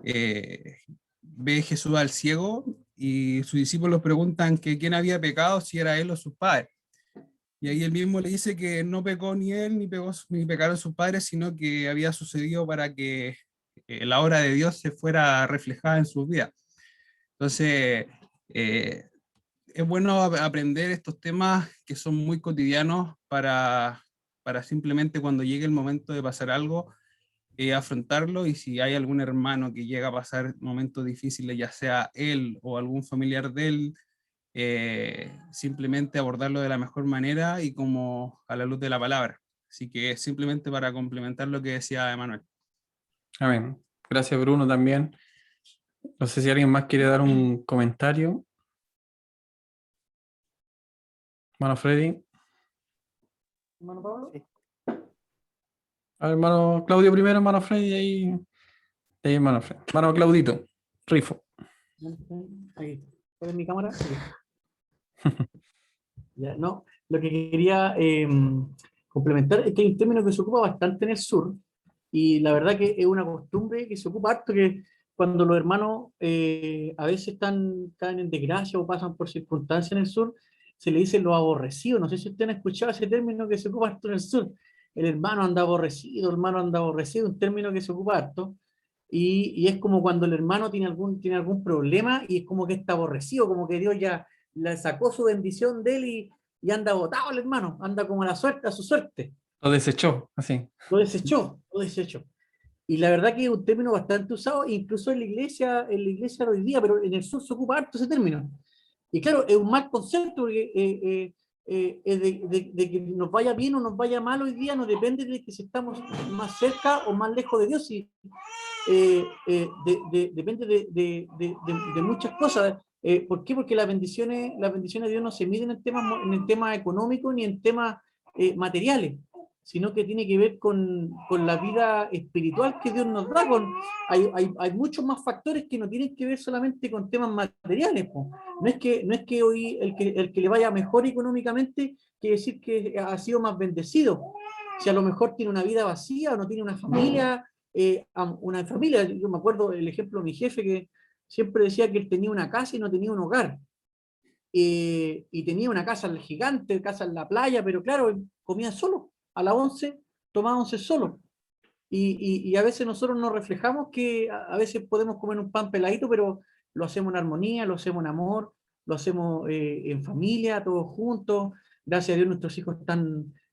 ve Jesús al ciego y sus discípulos preguntan que quién había pecado, si era él o sus padres. Y ahí él mismo le dice que no pecó ni él, ni pecaron sus padres, sino que había sucedido para que la obra de Dios se fuera reflejada en sus vidas. Entonces, es bueno aprender estos temas que son muy cotidianos para simplemente cuando llegue el momento de pasar algo, afrontarlo, y si hay algún hermano que llega a pasar momentos difíciles, ya sea él o algún familiar de él, simplemente abordarlo de la mejor manera y como a la luz de la palabra. Así que simplemente para complementar lo que decía Emanuel. Amén. Gracias, Bruno, también. No sé si alguien más quiere dar un comentario. Hermano Freddy. Hermano Pablo. A ver, hermano Claudio primero, hermano Freddy, ahí hermano Freddy. Hermano Claudito, Rifo. Ahí. ¿Cuál es mi cámara? Ya, no, lo que quería complementar es que hay un término que se ocupa bastante en el sur, y la verdad que es una costumbre que se ocupa harto, que cuando los hermanos a veces están en desgracia o pasan por circunstancias en el sur, se le dice lo aborrecido. No sé si ustedes han escuchado ese término que se ocupa harto en el sur. El hermano anda aborrecido, el hermano anda aborrecido, un término que se ocupa harto. Y es como cuando el hermano tiene algún problema y es como que está aborrecido, como que Dios ya le sacó su bendición de él y anda botado el hermano, anda como a la suerte, a su suerte. Lo desechó, así. Lo desechó, lo desechó. Y la verdad que es un término bastante usado, incluso en la iglesia de hoy día, pero en el sur se ocupa harto ese término. Y claro, es un mal concepto, porque de que nos vaya bien o nos vaya mal hoy día no depende de que si estamos más cerca o más lejos de Dios, y, depende de muchas cosas. ¿Por qué? Porque las bendiciones de Dios no se miden en el tema económico ni en temas materiales, sino que tiene que ver con la vida espiritual que Dios nos da. Hay muchos más factores que no tienen que ver solamente con temas materiales. No es que hoy el que le vaya mejor económicamente quiere decir que ha sido más bendecido. Si a lo mejor tiene una vida vacía o no tiene una familia, yo me acuerdo el ejemplo de mi jefe, que siempre decía que él tenía una casa y no tenía un hogar. Y tenía una casa gigante, casa en la playa, pero claro, comía solo. A las 11 tomaba 11 solo. Y a veces nosotros nos reflejamos que a veces podemos comer un pan peladito, pero lo hacemos en armonía, lo hacemos en amor, lo hacemos en familia, todos juntos. Gracias a Dios nuestros hijos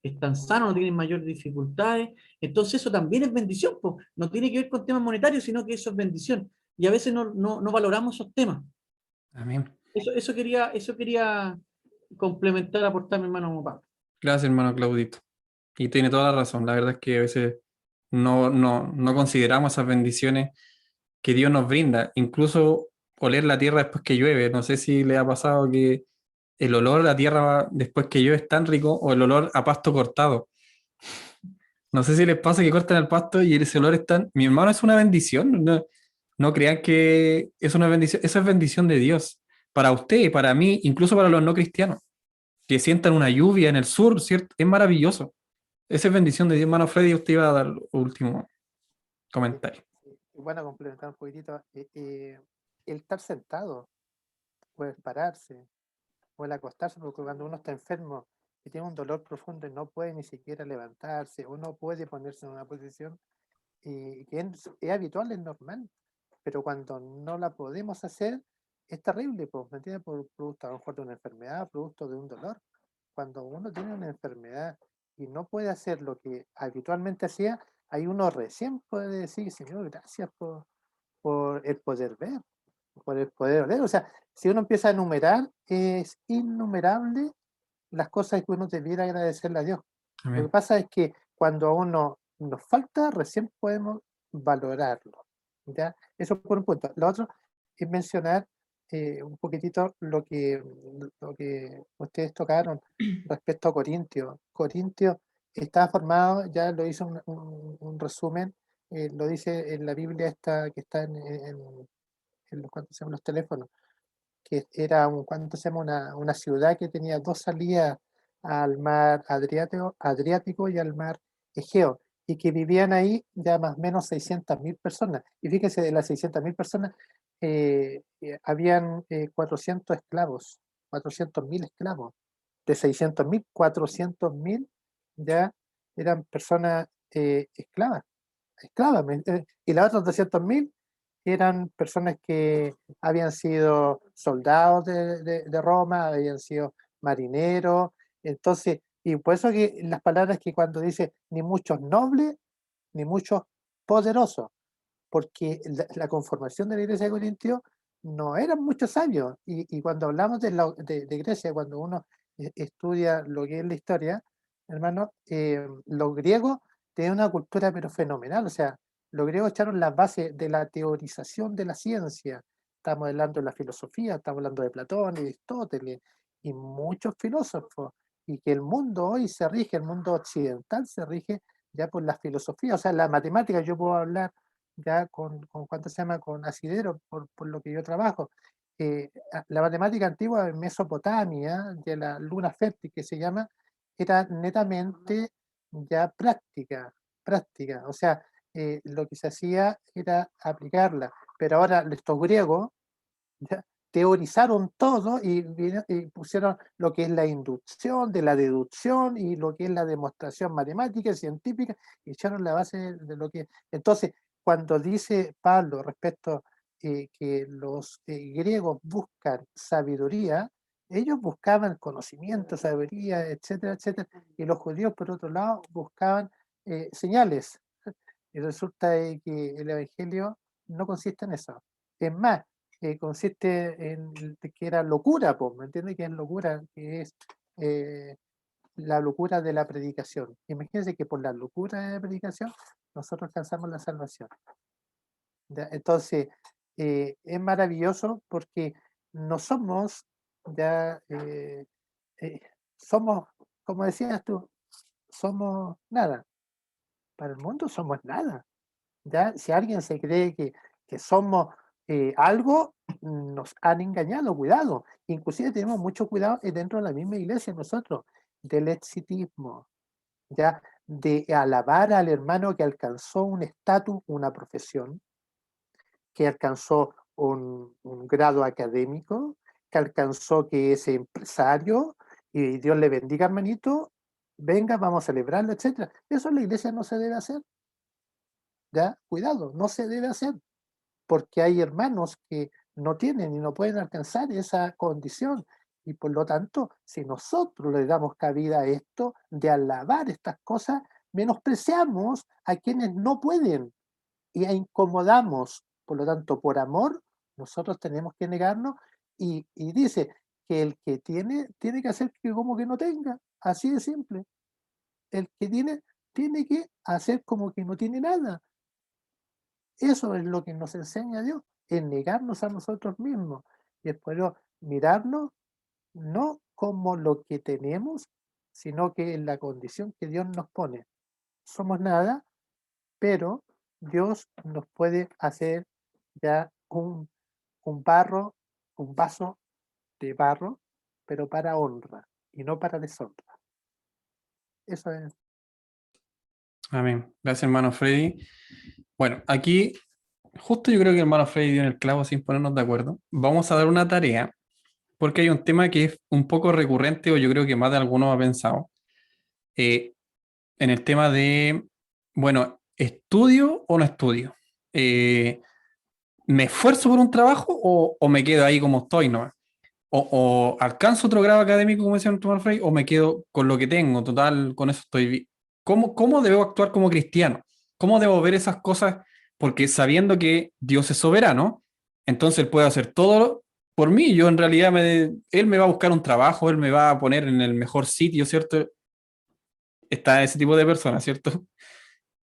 están sanos, no tienen mayores dificultades. Entonces eso también es bendición, po. No tiene que ver con temas monetarios, sino que eso es bendición. Y a veces no valoramos esos temas. Amén. Eso quería complementar, aportar mi hermano Pablo. Gracias, hermano Claudito. Y tiene toda la razón. La verdad es que a veces no consideramos esas bendiciones que Dios nos brinda. Incluso oler la tierra después que llueve. No sé si le ha pasado que el olor a la tierra después que llueve es tan rico, o el olor a pasto cortado. No sé si les pasa que cortan el pasto y ese olor es tan... Mi hermano, es una bendición. No crean que es una bendición. Eso es bendición de Dios. Para usted, para mí, incluso para los no cristianos. Que sientan una lluvia en el sur, ¿cierto? Es maravilloso. Esa es bendición de Dios, hermano Freddy. Usted iba a dar último comentario. Y bueno, complementar un poquitito, el estar sentado, o el pararse, o el acostarse, porque cuando uno está enfermo y tiene un dolor profundo y no puede ni siquiera levantarse, o no puede ponerse en una posición, que es habitual, es normal, pero cuando no la podemos hacer, es terrible, pues, ¿me entiendes? Por producto a lo mejor de una enfermedad, producto de un dolor. Cuando uno tiene una enfermedad y no puede hacer lo que habitualmente hacía, ahí uno recién puede decir, Señor, gracias por el poder ver, por el poder oler. O sea, si uno empieza a enumerar, es innumerable las cosas que uno debiera agradecerle a Dios. Amén. Lo que pasa es que cuando a uno nos falta, recién podemos valorarlo. ¿Ya? Eso por un punto. Lo otro es mencionar un poquitito lo que ustedes tocaron respecto a Corintio. Corintio está formado, ya lo hizo un resumen, lo dice en la Biblia esta que está en ¿cuánto se llaman los teléfonos? Que era ¿cuánto se llama? Una ciudad que tenía dos salidas al mar Adriático y al mar Egeo, y que vivían ahí ya más o menos 600.000 personas. Y fíjense, de las 600.000 personas, habían 400 esclavos, 400.000 esclavos. De 600.000, 400.000 ya eran personas esclavas. Y las otras 200.000 eran personas que habían sido soldados de Roma, habían sido marineros. Entonces, y por eso que las palabras que cuando dice ni muchos nobles, ni muchos poderosos, porque la conformación de la iglesia de Corintio no eran muchos sabios. Y cuando hablamos de Grecia, cuando uno estudia lo que es la historia, hermano, los griegos tenían una cultura pero fenomenal. O sea, los griegos echaron las bases de la teorización de la ciencia. Estamos hablando de la filosofía, estamos hablando de Platón y de Aristóteles y muchos filósofos. Y que el mundo hoy se rige, el mundo occidental se rige ya por la filosofía. O sea, la matemática, yo puedo hablar ya con ¿cuánto se llama? Con Asidero, por lo que yo trabajo. La matemática antigua en Mesopotamia, de la luna fértil que se llama, era netamente ya práctica. O sea, lo que se hacía era aplicarla. Pero ahora estos griegos ya teorizaron todo y pusieron lo que es la inducción, de la deducción y lo que es la demostración matemática, científica, y echaron la base de lo que... Entonces, cuando dice Pablo respecto que los griegos buscan sabiduría, ellos buscaban conocimiento, sabiduría, etcétera, etcétera, y los judíos, por otro lado, buscaban señales. Y resulta que el evangelio no consiste en eso. Es más, consiste en que era locura, ¿me entiendes? Que es locura, que es la locura de la predicación. Imagínense que por la locura de la predicación nosotros alcanzamos la salvación. ¿Ya? Entonces, es maravilloso porque no somos, somos, como decías tú, somos nada. Para el mundo somos nada. ¿Ya? Si alguien se cree que somos algo, nos han engañado, cuidado. Inclusive tenemos mucho cuidado dentro de la misma iglesia nosotros, del exitismo, ¿ya? De alabar al hermano que alcanzó un estatus, una profesión, que alcanzó un grado académico, que alcanzó que es empresario, y Dios le bendiga, hermanito, venga, vamos a celebrarlo, etc. Eso en la iglesia no se debe hacer. ¿Ya? Cuidado, no se debe hacer, porque hay hermanos que no tienen y no pueden alcanzar esa condición. Y por lo tanto, si nosotros le damos cabida a esto de alabar estas cosas, menospreciamos a quienes no pueden y incomodamos. Por lo tanto, por amor, nosotros tenemos que negarnos y dice que el que tiene que hacer que como que no tenga. Así de simple. El que tiene que hacer como que no tiene nada. Eso es lo que nos enseña Dios, es negarnos a nosotros mismos. Y después mirarnos no como lo que tenemos, sino que en la condición que Dios nos pone. Somos nada, pero Dios nos puede hacer ya un vaso de barro, pero para honra y no para deshonra. Eso es. Amén. Gracias, hermano Freddy. Bueno, aquí, justo yo creo que el hermano Freddy dio en el clavo sin ponernos de acuerdo. Vamos a dar una tarea, porque hay un tema que es un poco recurrente, o yo creo que más de alguno ha pensado, en el tema de, bueno, ¿estudio o no estudio? ¿Me esfuerzo por un trabajo o me quedo ahí como estoy, no? O alcanzo otro grado académico, como decía el hermano Freddy, o me quedo con lo que tengo, total, con eso estoy bien. ¿Cómo debo actuar como cristiano? ¿Cómo debo ver esas cosas? Porque sabiendo que Dios es soberano, entonces Él puede hacer todo por mí. Yo en realidad, Él me va a buscar un trabajo, Él me va a poner en el mejor sitio, ¿cierto? Está ese tipo de personas, ¿cierto?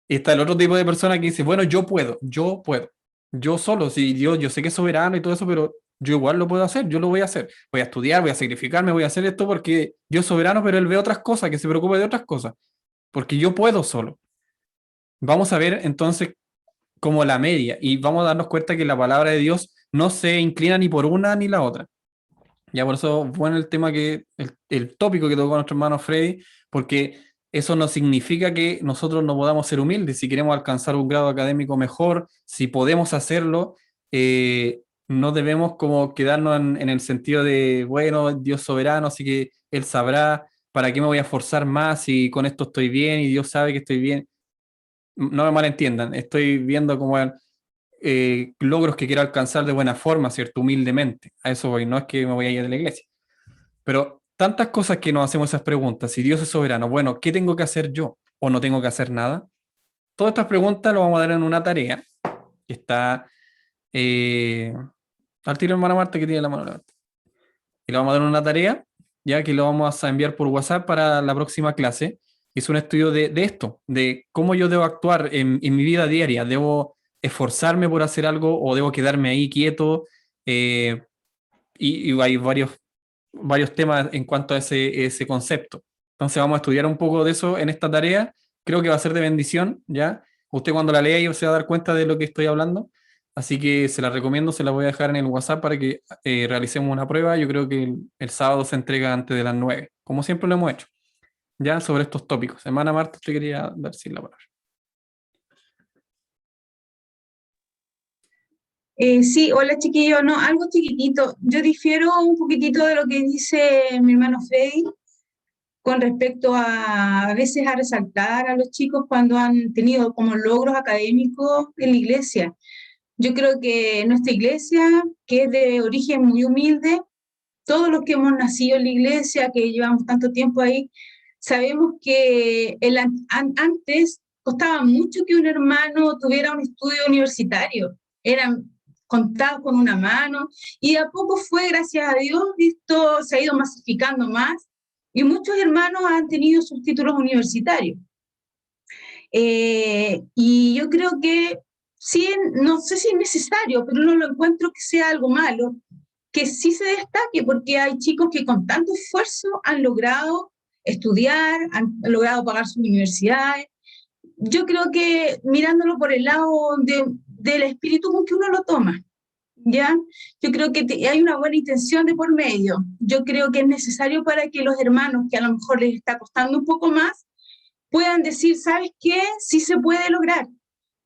Y está el otro tipo de persona que dice, bueno, yo puedo. Yo solo, sí, Dios, yo sé que es soberano y todo eso, pero yo igual lo puedo hacer, yo lo voy a hacer. Voy a estudiar, voy a sacrificarme, voy a hacer esto porque Dios es soberano, pero Él ve otras cosas, que se preocupe de otras cosas. Porque yo puedo solo. Vamos a ver entonces como la media y vamos a darnos cuenta que la palabra de Dios no se inclina ni por una ni la otra. Ya por eso, bueno, el tema el tópico que tocó nuestro hermano Freddy, porque eso no significa que nosotros no podamos ser humildes. Si queremos alcanzar un grado académico mejor, si podemos hacerlo, no debemos como quedarnos en el sentido de, bueno, Dios soberano, así que Él sabrá para qué me voy a esforzar más si con esto estoy bien y Dios sabe que estoy bien. No me malentiendan, estoy viendo como logros que quiero alcanzar de buena forma, ¿cierto? Humildemente. A eso voy, no es que me voy a ir de la iglesia. Pero tantas cosas que nos hacemos esas preguntas. Si Dios es soberano, bueno, ¿qué tengo que hacer yo? ¿O no tengo que hacer nada? Todas estas preguntas lo vamos a dar en una tarea que está al tiro hermana Marta que tiene la mano levantada. Y lo vamos a dar en una tarea, ya que lo vamos a enviar por WhatsApp para la próxima clase. Es un estudio de esto, de cómo yo debo actuar en mi vida diaria. ¿Debo esforzarme por hacer algo o debo quedarme ahí quieto? Y hay varios temas en cuanto a ese concepto. Entonces vamos a estudiar un poco de eso en esta tarea. Creo que va a ser de bendición, ¿ya? Usted cuando la lea se va a dar cuenta de lo que estoy hablando. Así que se la recomiendo, se la voy a dejar en el WhatsApp para que realicemos una prueba. Yo creo que el sábado se entrega antes de las 9, como siempre lo hemos hecho, ya sobre estos tópicos. Hermana Marta, te quería dar sin la palabra. Sí, hola chiquillo, no, algo chiquitito. Yo difiero un poquitito de lo que dice mi hermano Freddy con respecto a veces a resaltar a los chicos cuando han tenido como logros académicos en la iglesia. Yo creo que nuestra iglesia, que es de origen muy humilde, todos los que hemos nacido en la iglesia, que llevamos tanto tiempo ahí, sabemos que antes costaba mucho que un hermano tuviera un estudio universitario. Eran contados con una mano, y a poco fue, gracias a Dios, esto se ha ido masificando más, y muchos hermanos han tenido sus títulos universitarios. Y yo creo que sí, no sé si es necesario, pero no lo encuentro que sea algo malo, que sí se destaque, porque hay chicos que con tanto esfuerzo han logrado estudiar, han logrado pagar sus universidades. Yo creo que mirándolo por el lado del espíritu con que uno lo toma, ¿ya? Yo creo que hay una buena intención de por medio. Yo creo que es necesario para que los hermanos, que a lo mejor les está costando un poco más, puedan decir, ¿sabes qué? Sí se puede lograr.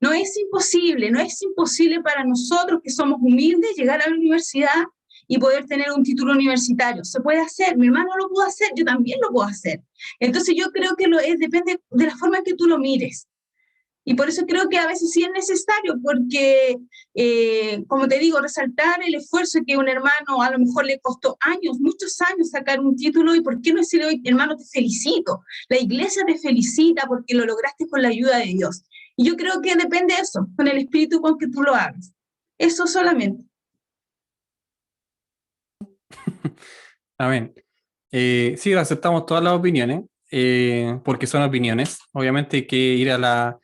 No es imposible para nosotros que somos humildes llegar a la universidad y poder tener un título universitario. Se puede hacer, mi hermano lo pudo hacer, yo también lo puedo hacer. Entonces yo creo que depende de la forma en que tú lo mires. Y por eso creo que a veces sí es necesario, porque, como te digo, resaltar el esfuerzo que un hermano a lo mejor le costó años, muchos años sacar un título, y por qué no decirle hoy, hermano, te felicito, la iglesia te felicita porque lo lograste con la ayuda de Dios. Y yo creo que depende de eso, con el espíritu con que tú lo hagas. Eso solamente. Amén. Sí, aceptamos todas las opiniones, porque son opiniones. Obviamente hay que ir a la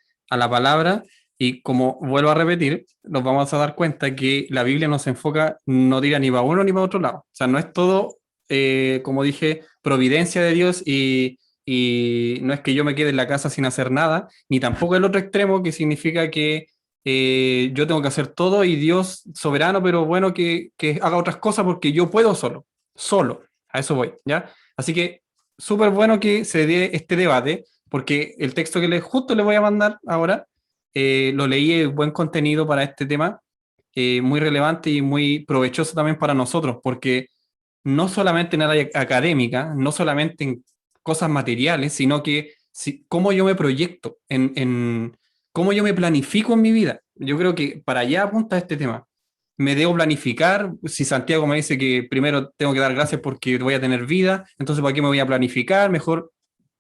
palabra, y como vuelvo a repetir, nos vamos a dar cuenta que la Biblia nos enfoca, no tira ni para uno ni para otro lado. O sea, no es todo, como dije, providencia de Dios, y no es que yo me quede en la casa sin hacer nada, ni tampoco el otro extremo, que significa que yo tengo que hacer todo y Dios soberano, pero bueno, que haga otras cosas porque yo puedo solo. A eso voy, ¿ya? Así que súper bueno que se dé este debate, porque el texto que justo les voy a mandar ahora, lo leí, es buen contenido para este tema, muy relevante y muy provechoso también para nosotros, porque no solamente en área académica, no solamente en cosas materiales, sino que cómo yo me proyecto, cómo yo me planifico en mi vida. Yo creo que para allá apunta este tema. Me debo planificar. Si Santiago me dice que primero tengo que dar gracias porque voy a tener vida, entonces ¿para qué me voy a planificar? Mejor.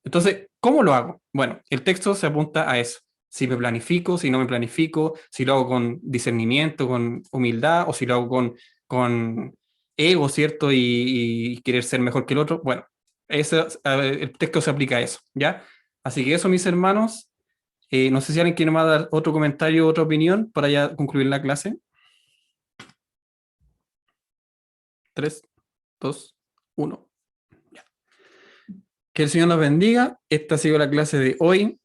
Entonces, ¿cómo lo hago? Bueno, el texto se apunta a eso. Si me planifico, si no me planifico, si lo hago con discernimiento, con humildad, o si lo hago con ego, ¿cierto? Y querer ser mejor que el otro. Bueno, el texto se aplica a eso, ¿ya? Así que eso, mis hermanos. No sé si alguien quiere más dar otro comentario, otra opinión para ya concluir la clase. 3, 2, 1. Ya. Que el Señor nos bendiga. Esta ha sido la clase de hoy.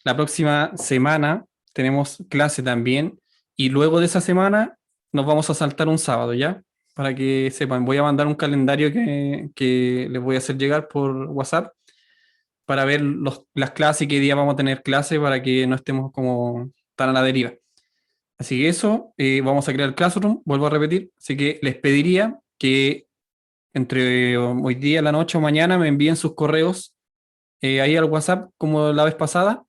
La próxima semana tenemos clase también. Y luego de esa semana nos vamos a saltar un sábado, ¿ya? Para que sepan, voy a mandar un calendario que les voy a hacer llegar por WhatsApp para ver las clases y qué día vamos a tener clase, para que no estemos como tan a la deriva. Así que eso, vamos a crear el Classroom, vuelvo a repetir. Así que les pediría que entre hoy día, la noche o mañana, me envíen sus correos ahí al WhatsApp, como la vez pasada,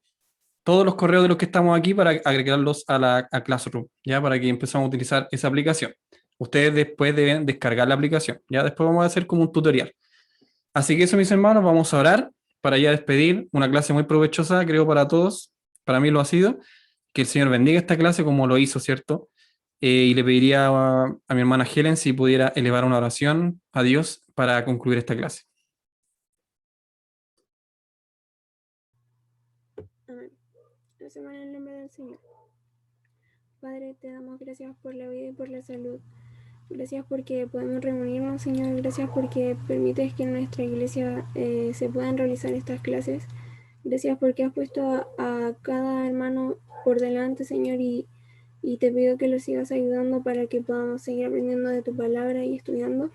todos los correos de los que estamos aquí, para agregarlos a Classroom, ya, para que empecemos a utilizar esa aplicación. Ustedes después deben descargar la aplicación, ya después vamos a hacer como un tutorial. Así que eso, mis hermanos, vamos a orar para ya despedir. Una clase muy provechosa, creo, para todos. Para mí lo ha sido. Que el Señor bendiga esta clase como lo hizo, ¿cierto? Y le pediría a mi hermana Helen si pudiera elevar una oración a Dios para concluir esta clase. Amén. Hacemos en el nombre del Señor. Padre, te damos gracias por la vida y por la salud. Gracias porque podemos reunirnos, Señor. Gracias porque permites que en nuestra iglesia se puedan realizar estas clases. Gracias porque has puesto a cada hermano por delante, Señor, y te pido que los sigas ayudando para que podamos seguir aprendiendo de tu palabra y estudiando.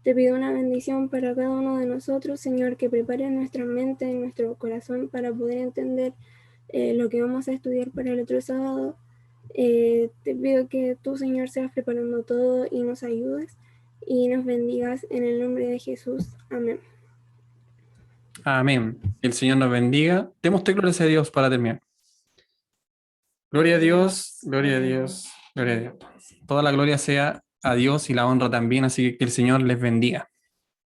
Te pido una bendición para cada uno de nosotros, Señor, que prepare nuestra mente y nuestro corazón para poder entender lo que vamos a estudiar para el otro sábado. Te pido que tú, Señor, seas preparando todo y nos ayudes y nos bendigas en el nombre de Jesús. Amén. Amén. El Señor nos bendiga. Demos gloria a Dios para terminar. Gloria a Dios, gloria a Dios, gloria a Dios. Toda la gloria sea a Dios y la honra también, así que el Señor les bendiga.